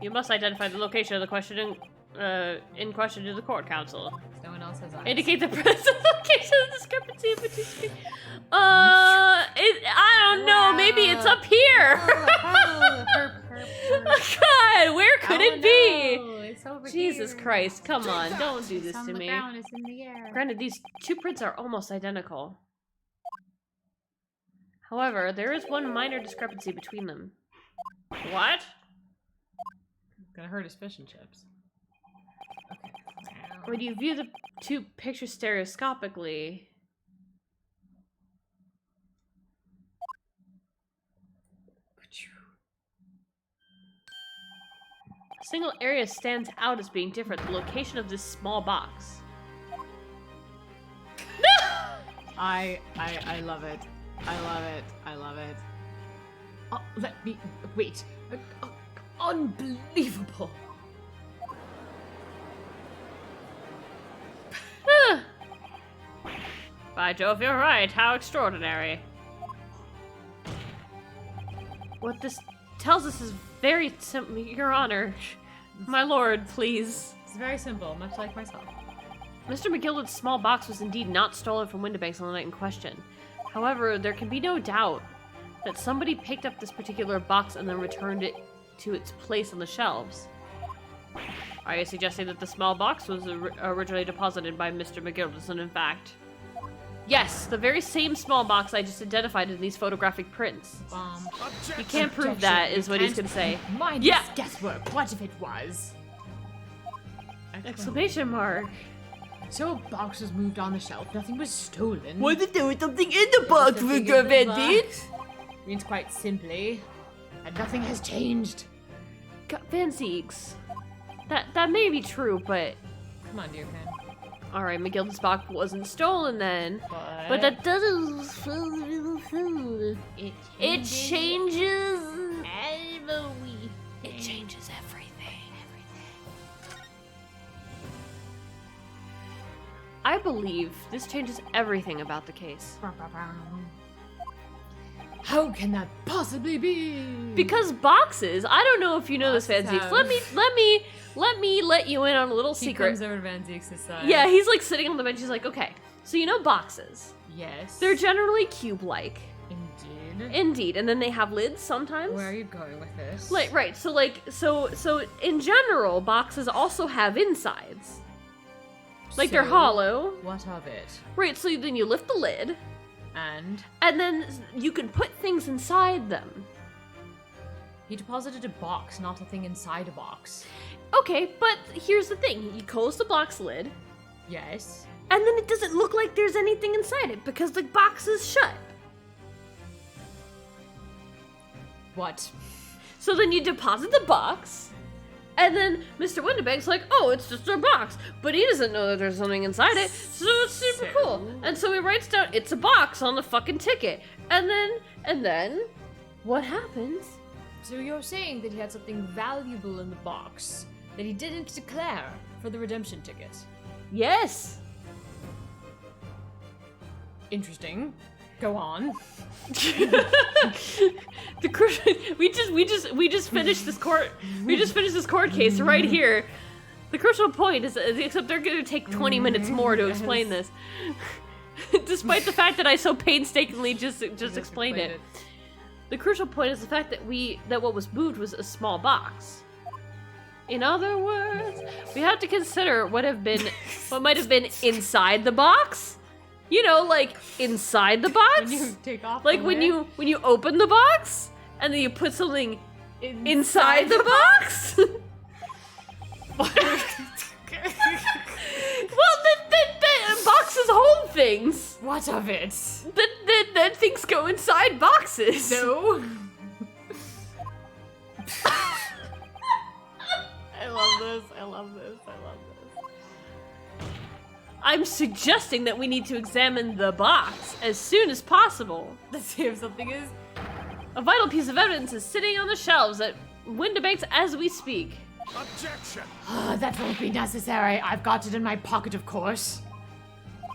You must identify the location of the question in question to the court counsel. No one else has eyes. Indicate the present location of the discrepancy between. I don't know. Maybe it's up here. God, where could it be? It's over Jesus here. Christ! Come on, don't do It's this on to the me. ground, it's in the air. Granted, these two prints are almost identical. However, there is one minor discrepancy between them. What? Gonna hurt his fish and chips. Okay. When you view the two pictures stereoscopically... A single area stands out as being different. The location of this small box. I love it. I love it. I love it. Oh, let me wait. Unbelievable. By Jove, you're right. How extraordinary. What this tells us is very simple. Your Honor. My lord, please. It's very simple, much like myself. Mr. McGillicud's small box was indeed not stolen from Windibanks on the night in question. However, there can be no doubt that somebody picked up this particular box and then returned it to its place on the shelves. Are you suggesting that the small box was originally deposited by Mr. McGillicud, in fact? Yes, the very same small box I just identified in these photographic prints. You can't prove that, is what he's gonna say. Mind Yeah. this guesswork. What if it was? Exclamation mark. So a box was moved on the shelf. Nothing was stolen. What if there was something in the box, Something Mr. in the Van box means quite simply that nothing has changed. Van Ziegs. That may be true, but... Come on, dear friend. Alright, McGillicud's box wasn't stolen then. But that doesn't... It changes... It changes everything. I believe this changes everything about the case. How can that possibly be? Because boxes, I don't know if you know this, Van Boxes Ziegs. have- Let you in on a little He secret. comes over to Van Zieks' side. Yeah, he's like sitting on the bench. He's like, okay, so you know boxes. Yes. They're generally cube-like. Indeed. Indeed, and then they have lids sometimes. Where are you going with this? Like, right, so in general, boxes also have insides. Like they're So, hollow. What of it? Right, so then you lift the lid, And and then you can put things inside them. he deposited a box, not a thing inside a box. Okay, but here's the thing. You close the box lid, Yes. and then it doesn't look like there's anything inside it because the box is shut. What? So then you deposit the box, and then Mr. Windibank's like, oh, it's just a box. But he doesn't know that there's something inside it, so it's super So? cool. And so he writes down, it's a box on the fucking ticket. And then, what happens? So you're saying that he had something valuable in the box that he didn't declare for the redemption ticket? Yes. Interesting. Go on. we just finished this court case right here. The crucial point is, except they're gonna take 20 minutes more to explain this. Despite the fact that I so painstakingly just explained it. The crucial point is the fact that what was moved was a small box. In other words, we have to consider what might have been inside the box. You know, like inside the box. When you take off Like the when lid? you open the box and then you put something inside the box. Well, then boxes hold things. What of it? Then things go inside boxes. No. I love this. I love this. I love this. I'm suggesting that we need to examine the box as soon as possible. Let's see if something is A vital piece of evidence is sitting on the shelves at Windibanks as we speak. Objection! That won't be necessary. I've got it in my pocket, of course.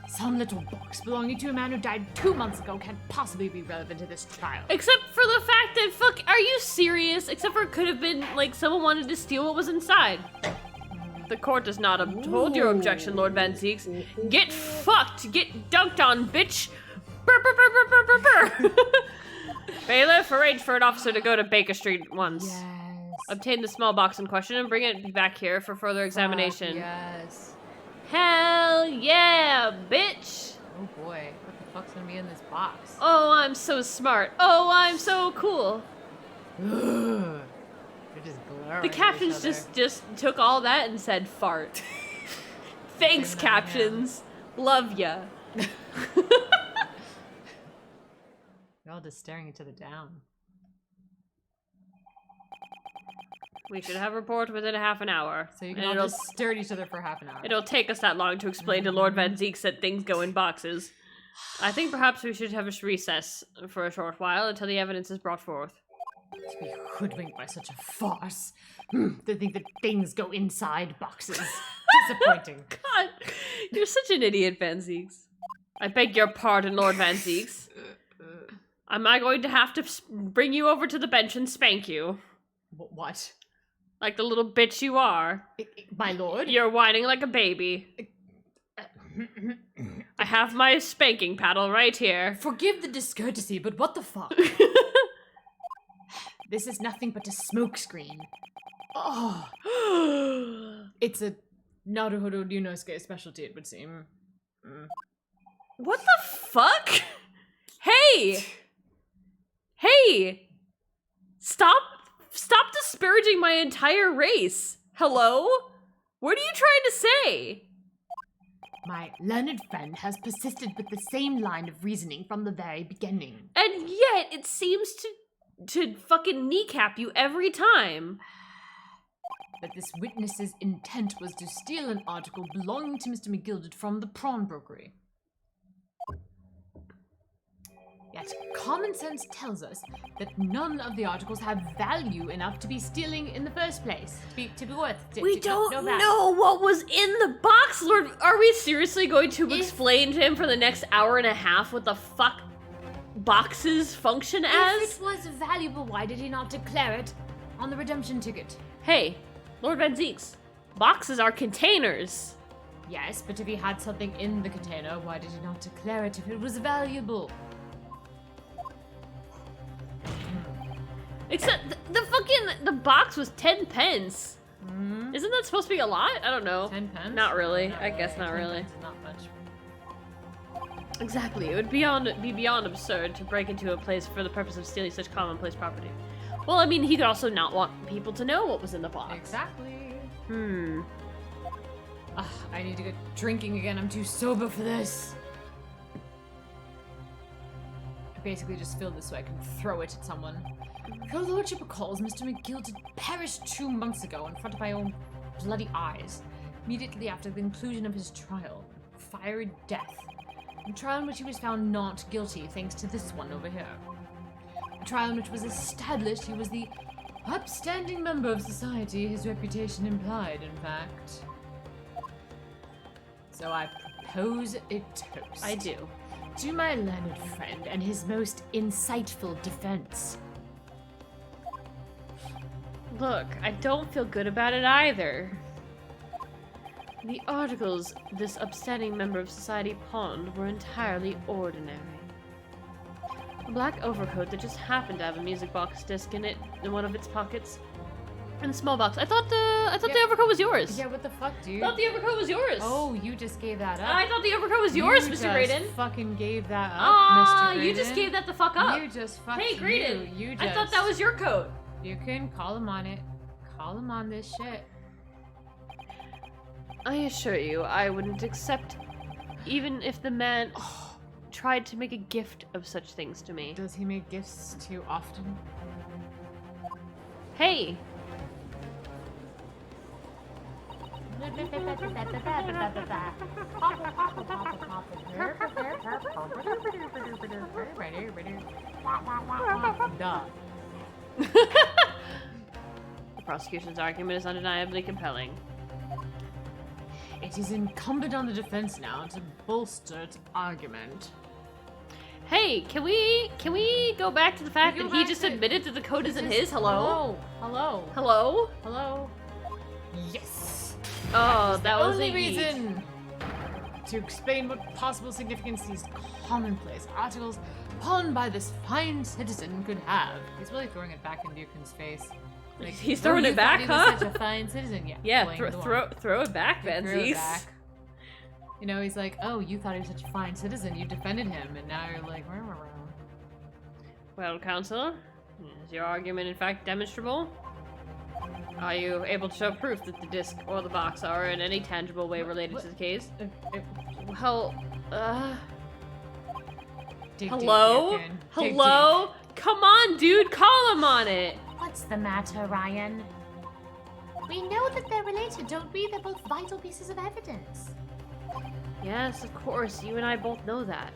Some little box belonging to a man who died 2 months ago can't possibly be relevant to this trial. Except for the fact that, are you serious? Except for it could have been, like, someone wanted to steal what was inside. The court does not uphold your objection, Lord Van Zeeks. Get fucked! Get dunked on, bitch! Brr, brr, brr, brr, brr, brr, brr. Bailiff, arrange for an officer to go to Baker Street once. Yes. Obtain the small box in question and bring it back here for further examination. Yes. Hell yeah, bitch! Oh boy, what the fuck's gonna be in this box? Oh, I'm so smart. Oh, I'm so cool. Ugh. They're just glaring The at captions each other. just took all that and said fart. Thanks, Doing that captions. Love ya. They're all just staring each other down. We should have a report within a half an hour. So you And can all it'll, just stare at each other for half an hour. it'll take us that long to explain to Lord Van Zeeks that things go in boxes. I think perhaps we should have a recess for a short while until the evidence is brought forth. To be hoodwinked by such a farce. To think that things go inside boxes. Disappointing. God, you're such an idiot, Van Zeeks. I beg your pardon, Lord Van Zeeks. Am I going to have to bring you over to the bench and spank you? What? Like the little bitch you are. My lord? You're whining like a baby. I have my spanking paddle right here. Forgive the discourtesy, but what the fuck? This is nothing but a smokescreen. Oh. It's a Naruhodo Ryunosuke specialty, it would seem. What the fuck? Hey! Hey! Stop disparaging my entire race. Hello? What are you trying to say? My learned friend has persisted with the same line of reasoning from the very beginning. And yet it seems to fucking kneecap you every time. That this witness's intent was to steal an article belonging to Mr. McGilded from the prawn brokery. Yet common sense tells us that none of the articles have value enough to be stealing in the first place. To be worth. We don't no value. know what was in the box, Lord. Are we seriously going to explain to him for the next hour and a half what the fuck boxes function as? If it was valuable, why did he not declare it on the redemption ticket? Hey, Lord Van Zeeks, boxes are containers. Yes, but if he had something in the container, why did he not declare it if it was valuable? Except the box was 10 pence. Isn't that supposed to be a lot? I don't know. 10 pence? Not really. I guess not 10 really. pence is not much. Exactly. It would be beyond absurd to break into a place for the purpose of stealing such commonplace property. Well, I mean, he could also not want people to know what was in the box. Exactly. I need to get drinking again. I'm too sober for this. I basically just filled this so I can throw it at someone. Your lordship recalls Mr. McGilded perished 2 months ago in front of my own bloody eyes, immediately after the conclusion of his trial. Fiery death. A trial in which he was found not guilty, thanks to this one over here. A trial in which was established he was the upstanding member of society his reputation implied, in fact. So I propose a toast. I do. To my learned friend and his most insightful defense. Look, I don't feel good about it either. The articles this upstanding member of society pawned were entirely ordinary. A black overcoat that just happened to have a music box disc in it in one of its pockets. And a small box. I thought the overcoat was yours. Yeah, what the fuck, dude? I thought the overcoat was yours. Oh, you just gave that up. I thought the overcoat was yours, You Mr. just Graydon. fucking gave that up, Ah, Mr. Graydon. you just gave that the fuck up. You just fucked Hey, Graydon. You just... I thought that was your coat. You can call him on it. Call him on this shit. I assure you, I wouldn't accept even if the man tried to make a gift of such things to me. Does he make gifts too often? Hey! Duh. The prosecution's argument is undeniably compelling. It is incumbent on the defense now to bolster its argument. Hey, can we go back to the fact Go that he back just to- admitted that the code isn't his? Hello? Hello. Hello? Hello. Yes. Oh, The that was only a yeet. reason to explain what possible significance these commonplace articles pawned by this fine citizen could have. He's really throwing it back in Dukin's face. Like, He's throwing it you back, thought he huh? was such a fine citizen. Yeah. Yeah, pulling the one. throw it back, He threw it Benzies. back. You know, he's like, oh, you thought he was such a fine citizen. You defended him, and now you're like, rah, rah, rah. Well, counsel, is your argument in fact demonstrable? Are you able to show proof that the disc or the box are in any tangible way related to the case? Well, Dig hello? deep, Dukin. Dig Hello? Come on, dude, call him on it! What's the matter, Ryan? We know that they're related, don't we? They're both vital pieces of evidence. Yes, of course, you and I both know that.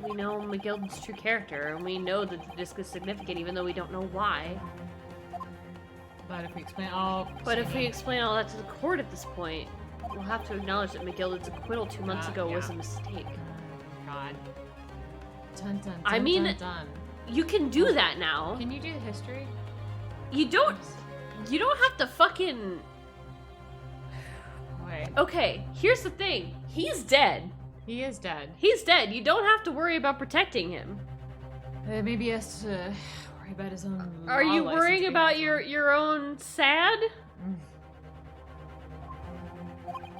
We know McGilden's true character, and we know that the disc is significant even though we don't know why. But if we explain all... But if we explain all that to the court at this point, we'll have to acknowledge that McGilden's acquittal 2 months ago was a yeah. mistake. God. Dun, dun, dun, I mean- dun, dun. You can do that now. Can you do the history? You don't have to fucking... Wait. Okay, here's the thing. He's dead. He is dead. He's dead. You don't have to worry about protecting him. Maybe he has to worry about his own. Are law you license worrying being about revoked. your own sad? Mm.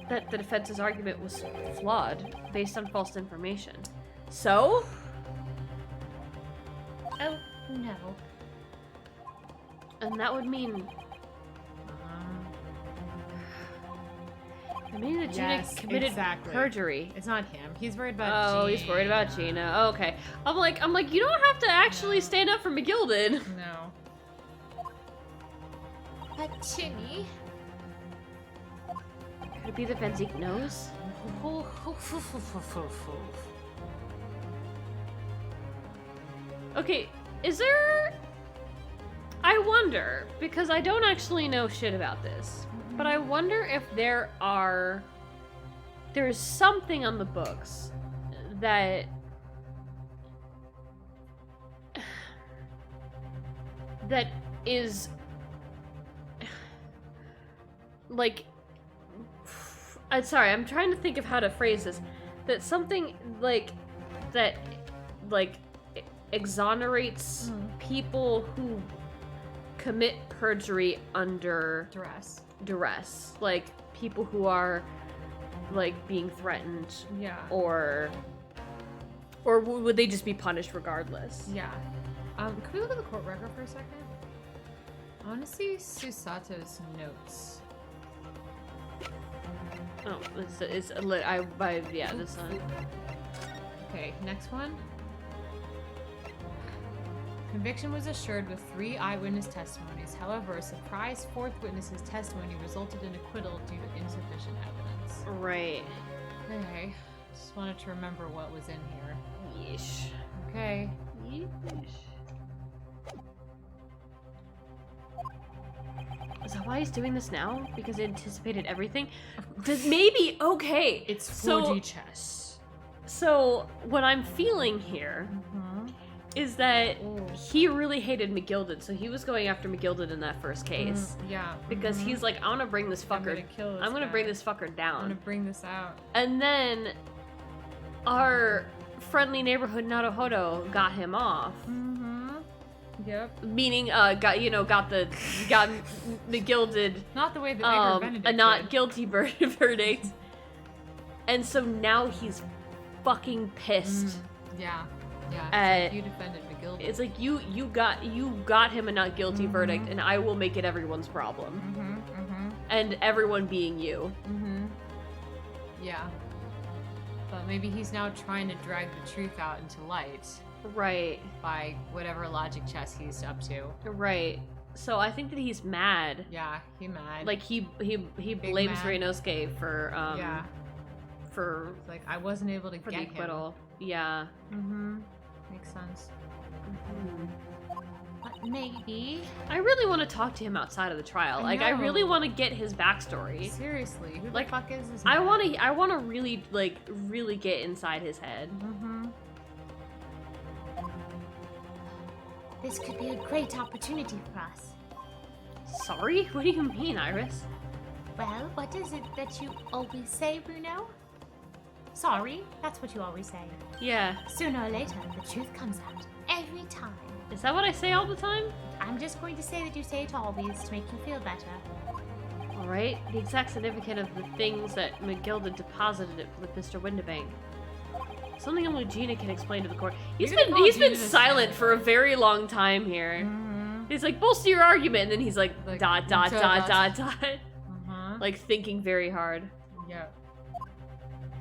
That the defense's argument was flawed, based on false information. So? Oh, no. And that would mean... I mean that Gina Yes, committed exactly. perjury. It's not him. He's worried about. Oh, he's worried about Gina. Oh, okay. I'm like, you don't have to actually No. stand up for McGilden. No. But Ginny... Could it be that Van Zeke knows? Okay, is there... I wonder, because I don't actually know shit about this, but I wonder if there's something on the books that is like I'm sorry, I'm trying to think of how to phrase this. That something that exonerates people who commit perjury under duress. Like people who are like being threatened, Yeah. or would they just be punished regardless? Yeah. Can we look at the court record for a second? I want to see Susato's notes. Oh, it's yeah, this one. Okay, next one. Conviction was assured with 3 eyewitness testimonies. However, a surprise 4th witness's testimony resulted in acquittal due to insufficient evidence. Right. Okay, just wanted to remember what was in here. Yeesh. Okay. Is that why he's doing this now? Because he anticipated everything? Maybe, okay. It's 4D So, chess. so what I'm feeling here is that he really hated McGilden, so he was going after McGilden in that first case. Yeah. Because he's like, I want to bring this I'm fucker. gonna kill this I'm gonna guy. bring this fucker I'm down. gonna bring this out. And then our friendly neighborhood Naruhodo got him off. Yep. Meaning, got McGilded Not the way that Baker Benedict a not did. guilty verdict. And so now he's fucking pissed. Yeah. Yeah. Uh, It's like you defended McGill. It's like you got him a not guilty verdict, and I will make it everyone's problem. And everyone being you. Yeah. But maybe he's now trying to drag the truth out into light Right. by whatever logic chess he's up to. Right. So I think that he's mad. Yeah, he mad. Like he blames mad. Reinosuke for yeah. for It's like I wasn't able to the get him. acquittal. Yeah. Makes sense. maybe. I really want to talk to him outside of the trial. I Like, I really know. want to get his backstory. Seriously, who Like, the fuck is this I man? want to really, like, really get inside his head. Mm-hmm. This could be a great opportunity for us. Sorry? What do you mean, Iris? Well, what is it that you always say, Bruno? Sorry, that's what you always say. Yeah. Sooner or later, the truth comes out. Every time. Is that what I say all the time? I'm just going to say that you say it always to make you feel better. Alright. The exact significance of the things that McGilda deposited with Mr. Windibank. Something only Gina can explain to the court. He's You're gonna been call Gina silent this- for a very long time here. Mm-hmm. He's like, bolster your argument, and then he's like, Like, dot, dot, dot, dot, dot. Uh-huh. Like, thinking very hard. Yeah.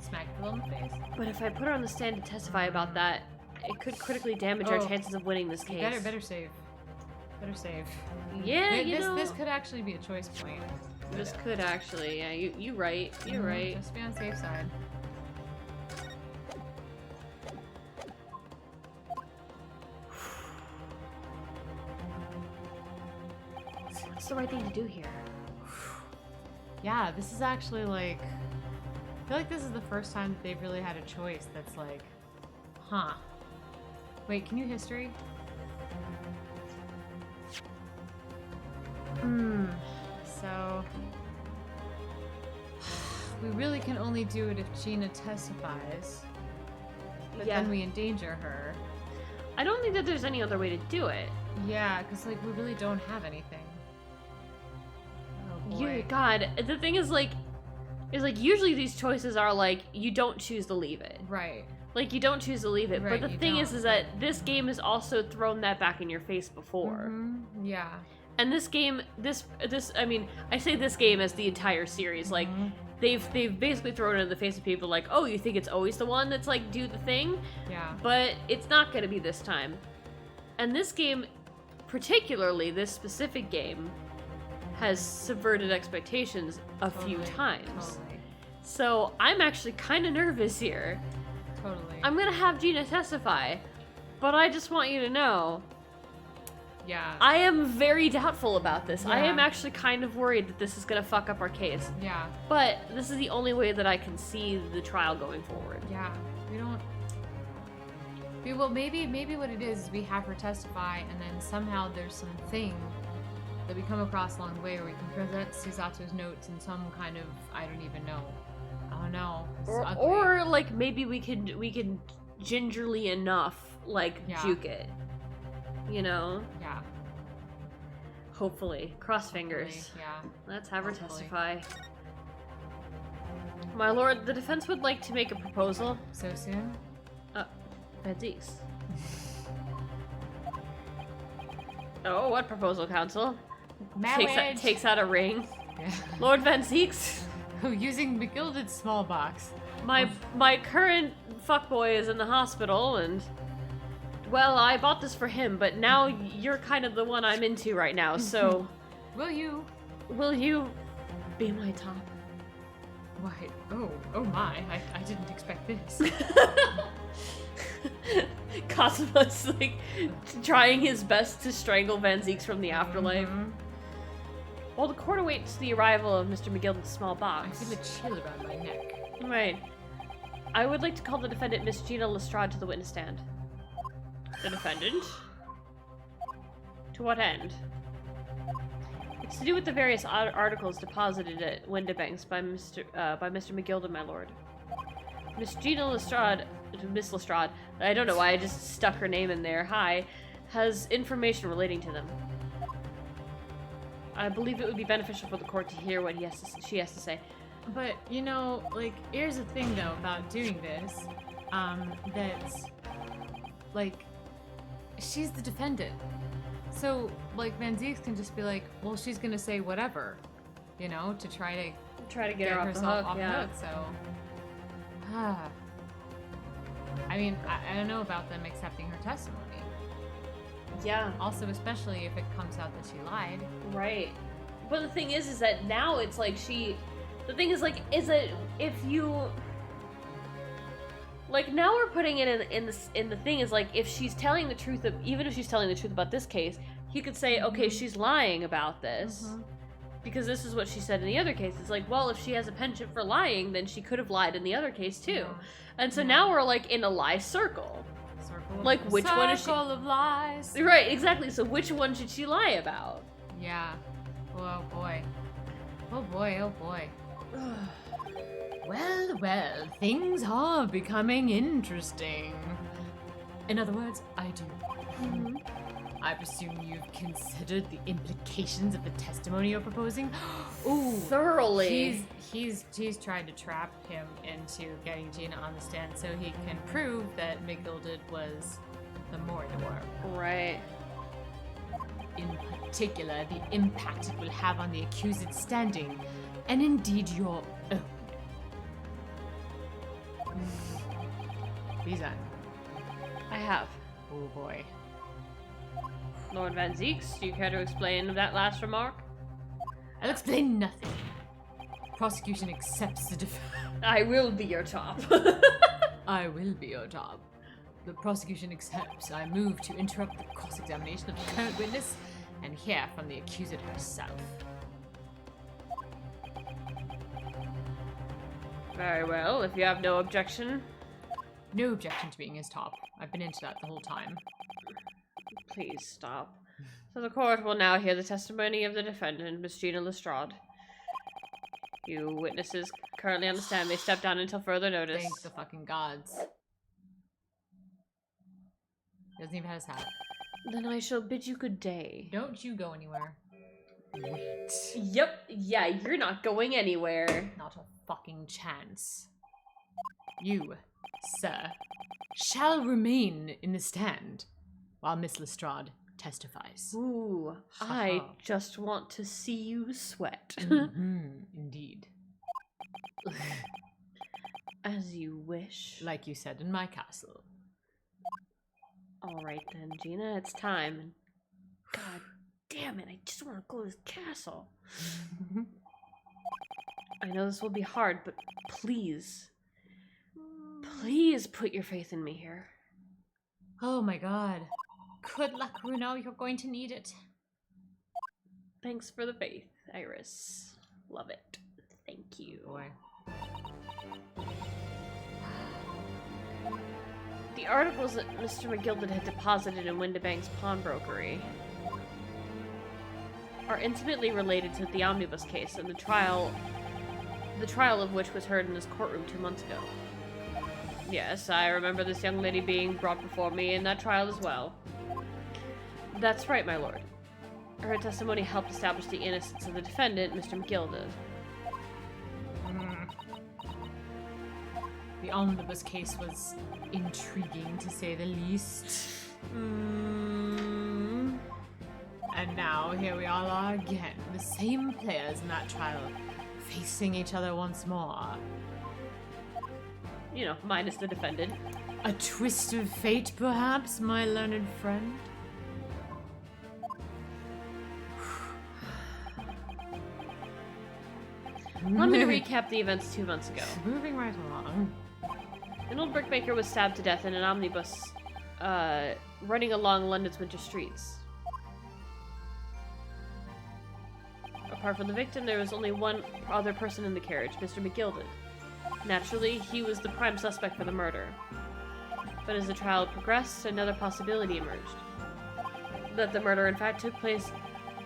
Smack her in the face. But if I put her on the stand to testify about that, it could critically damage our Oh. chances of winning this case. Better save. Better save. Yeah, Th- you this know, this could actually be a choice point. this could actually, yeah, you right, you're Mhm, right. Just be on the safe side. What's the right thing to do here? Yeah, this is actually like. I feel like this is the first time that they've really had a choice that's like, huh. Wait, can you history? So. We really can only do it if Gina testifies. But Yeah. then we endanger her. I don't think that there's any other way to do it. Yeah, because like we really don't have anything. Oh boy. God, the thing is like usually these choices are like, you don't choose to leave it. Right. Like, you don't choose to leave it. Right, but the you thing is don't. that this game has also thrown that back in your face before. Mhm, yeah. And this game, I mean, I say this game as the entire series. Like, Mhm. they've basically thrown it in the face of people like, oh, you think it's always the one that's like, do the thing? Yeah. But it's not going to be this time. And this game, particularly this specific game, has subverted expectations a few Totally, times. Totally. So I'm actually kind of nervous here. Totally. I'm gonna have Gina testify, but I just want you to know, Yeah. I am very doubtful about this. I Yeah. am actually kind of worried that this is gonna fuck up our case. Yeah. But this is the only way that I can see the trial going forward. Yeah. We don't. Well, maybe what it is we have her testify, and then somehow there's something that we come across along the way where we can present Susato's notes in some kind of I don't even know. I don't know. It's ugly. Or like maybe we can gingerly enough like Yeah. juke it. You know? Yeah. Hopefully. Cross fingers. Hopefully, Yeah. Let's have her Hopefully. testify. My lord, the defense would like to make a proposal. So soon. Benzies. Oh, what proposal, counsel? Marriage. Takes out a ring. Yeah. Lord Van Zeeks, Using McGilded small box. my current fuckboy is in the hospital, and well, I bought this for him, but now you're kind of the one I'm into right now. So, Will you? will you be my top? Why? Oh my! I didn't expect this. Cosmo's like trying his best to strangle Van Zeeks from the afterlife. Mhm. While the court awaits the arrival of Mr. McGilden's small I box. feel a chill around my neck. Right. I would like to call the defendant, Miss Gina Lestrade, to the witness stand. The defendant? To what end? It's to do with the various articles deposited at Windibanks by Mr. McGilden, my lord. Miss Gina Lestrade, Miss Lestrade, I don't know why I just stuck her name in there, hi, has information relating to them. I believe it would be beneficial for the court to hear what she has to say. But you know, like, here's the thing though about doing this. That's like, she's the defendant. So like Van Zeeks can just be like, well, she's gonna say whatever, you know, to try to Get her off the herself hook, off yeah. the hook. So, I mean, I don't know about them accepting her testimony. Yeah. Also, especially if it comes out that she lied. Right. But the thing is that now it's like the thing is that if you, like, now we're putting it in the thing is like, if she's telling the truth even if she's telling the truth about this case, he could say, okay, she's lying about this. Mhm. Because this is what she said in the other case. It's like, well, if she has a penchant for lying, then she could have lied in the other case too. Yeah. And so Yeah. now we're like in a lie circle. Like, Circle which one is she- Circle of lies. Right, exactly. So which one should she lie about? Yeah. Oh boy. Oh boy, oh boy. Well, well, things are becoming interesting. In other words, I do. I presume you've considered the implications of the testimony you're proposing? Ooh. Thoroughly. He's tried to trap him into getting Gina on the stand so he can prove that McGilded was the murderer. Right. In particular, the impact it will have on the accused's standing, and indeed your own. Lisa. I have. Oh boy. Lord Van Zeeks, do you care to explain that last remark? I'll explain nothing. Prosecution accepts the I will be your top. I will be your top. The prosecution accepts. I move to interrupt the cross-examination of the current witness and hear from the accused herself. Very well, if you have no objection. No objection to being his top. I've been into that the whole time. Please stop. So the court will now hear the testimony of the defendant, Miss Gina Lestrade. You witnesses currently on the stand may step down until further notice. Thank the fucking gods. He doesn't even have his hat. Then I shall bid you good day. Don't you go anywhere. Wait. Yep, yeah, you're not going anywhere. Not a fucking chance. You, sir, shall remain in the stand while Miss Lestrade testifies. Ooh, I just want to see you sweat. Indeed. As you wish. Like you said in my castle. Alright then, Gina, it's time. And God damn it, I just want to go to this castle. I know this will be hard, but please, please put your faith in me here. Oh my god. Good luck, Runo. You're going to need it. Thanks for the faith, Iris. Love it. Thank you. Boy. The articles that Mr. McGilded had deposited in Windibank's pawnbrokery are intimately related to the omnibus case and the trial of which was heard in this courtroom 2 months ago. Yes, I remember this young lady being brought before me in that trial as well. That's right, my lord. Her testimony helped establish the innocence of the defendant, Mr. McGilded. The omnibus case was intriguing, to say the least. And now, here we all are again, the same players in that trial, facing each other once more. You know, minus the defendant. A twist of fate, perhaps, my learned friend? Let me recap the events 2 months ago. Moving right along. An old brickmaker was stabbed to death in an omnibus running along London's winter streets. Apart from the victim, there was only one other person in the carriage, Mr. McGilded. Naturally, he was the prime suspect for the murder. But as the trial progressed, another possibility emerged. That the murder in fact took place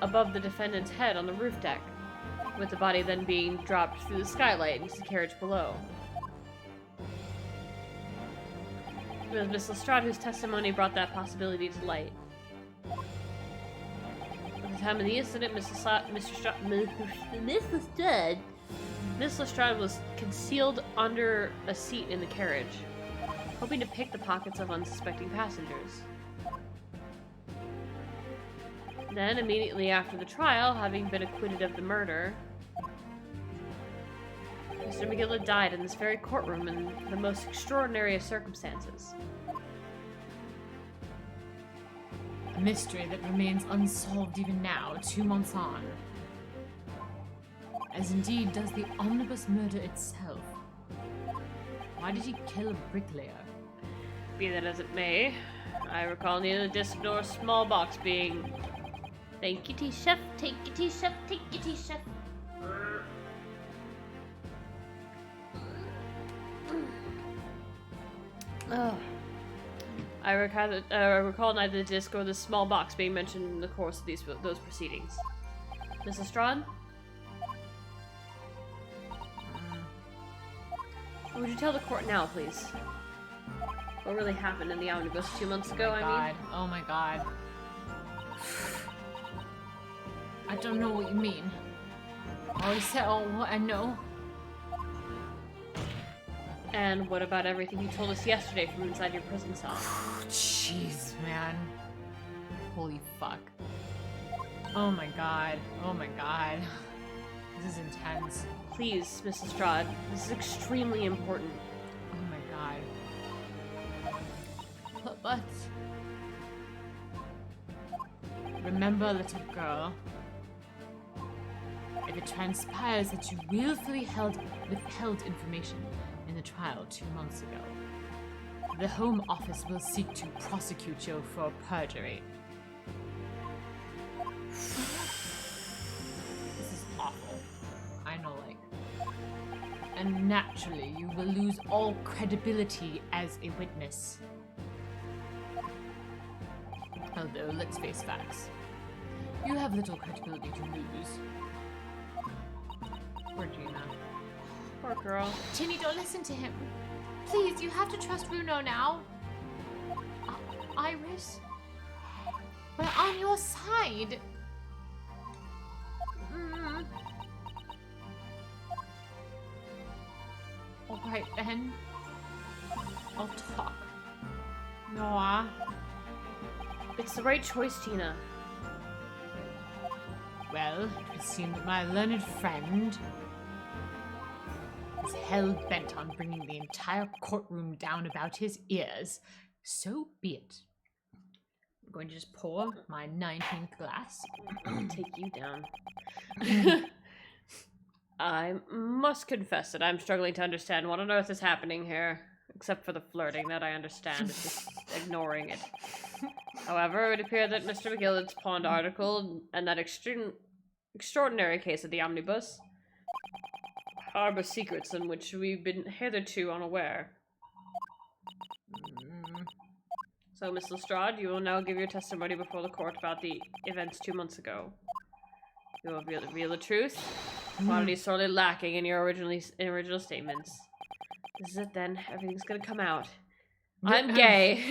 above the defendant's head on the roof deck, with the body then being dropped through the skylight into the carriage below. It was Miss Lestrade whose testimony brought that possibility to light. At the time of the incident, Miss Lestrade was concealed under a seat in the carriage, hoping to pick the pockets of unsuspecting passengers. Then, immediately after the trial, having been acquitted of the murder, Mr. McGilded died in this very courtroom in the most extraordinary of circumstances. A mystery that remains unsolved even now, 2 months on. As indeed does the omnibus murder itself. Why did he kill a bricklayer? Be that as it may, I recall neither disc nor small box being Thank you, tea chef. Take your tea chef. Take your tea chef. Oh. I recall neither the disc or the small box being mentioned in the course of those proceedings. Mrs. Strahd? Would you tell the court now, please? What really happened in the omnibus 2 months ago, I mean? Oh my god. I don't know what you mean. I said all what I know. And what about everything you told us yesterday from inside your prison cell? Jeez, man. Holy fuck. Oh my god. Oh my god. This is intense. Please, Mrs. Strahd, this is extremely important. Oh my god. But remember, little girl, if it transpires that you willfully withheld information in the trial 2 months ago, the Home Office will seek to prosecute you for perjury. This is awful. I know, like. And naturally, you will lose all credibility as a witness. Although, let's face facts. You have little credibility to lose. Poor Gina. Poor girl. Ginny, don't listen to him. Please, you have to trust Bruno now. Iris, we're on your side. Alright then. I'll talk. Noah. It's the right choice, Tina. Well, it would seem that my learned friend is hell-bent on bringing the entire courtroom down about his ears. So be it. I'm going to just pour my 19th glass. I'll take you down. I must confess that I'm struggling to understand what on earth is happening here. Except for the flirting that I understand. It's just ignoring it. However, it would appear that Mr. McGillicud's pawned article and that extraordinary case of the omnibus harbor secrets in which we've been hitherto unaware. So, Miss Lestrade, you will now give your testimony before the court about the events 2 months ago. You will reveal the truth. Quantity is sorely lacking in your original statements. This is it then. Everything's gonna come out. I'm gay.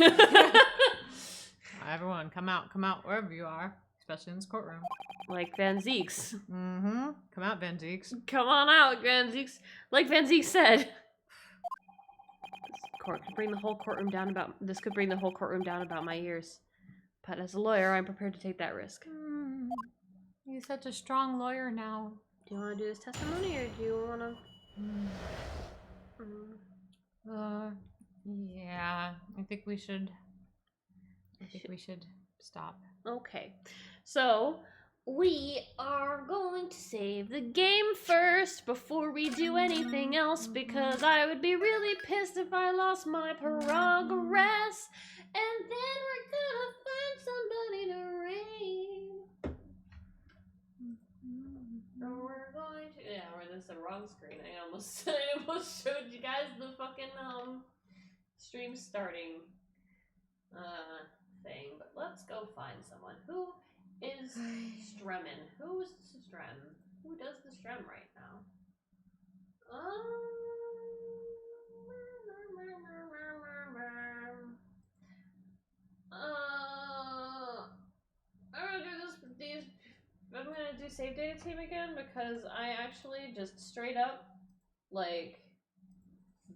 Everyone, come out wherever you are, especially in this courtroom. Like Van Zeeks. Mm-hmm. Come out, Van Zeeks. Come on out, Van Zeeks. Like Van Zeeks said. This could bring the whole courtroom down about my ears. But as a lawyer, I'm prepared to take that risk. You're such a strong lawyer now. Do you want to do this testimony, or do you want to? Yeah. I think we should stop. Okay. So, we are going to save the game first before we do anything else, because I would be really pissed if I lost my progress. And then we're gonna find somebody to raid. We're going to... Yeah, this is the wrong screen. I almost showed you guys the fucking, stream starting, thing. But let's go find someone. Who is Stremmin? Who's Strem? Who does the Strem right now? I'm gonna do save data team again because I actually just straight up, like,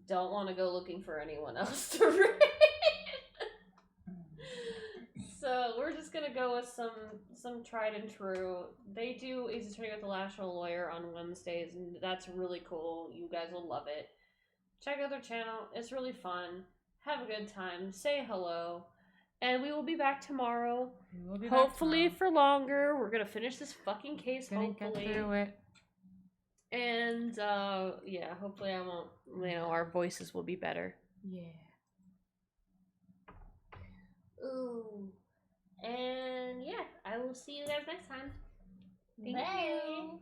don't want to go looking for anyone else to raid. So we're just gonna go with some tried and true. They do Ace Attorney with the National Lawyer on Wednesdays, and that's really cool. You guys will love it. Check out their channel. It's really fun. Have a good time. Say hello. And we will be back tomorrow. Hopefully for longer. We're gonna finish this fucking case, hopefully. Get through it. And, yeah, hopefully I won't, our voices will be better. Yeah. Ooh. And, yeah, I will see you guys guys next time. Thank Bye. you.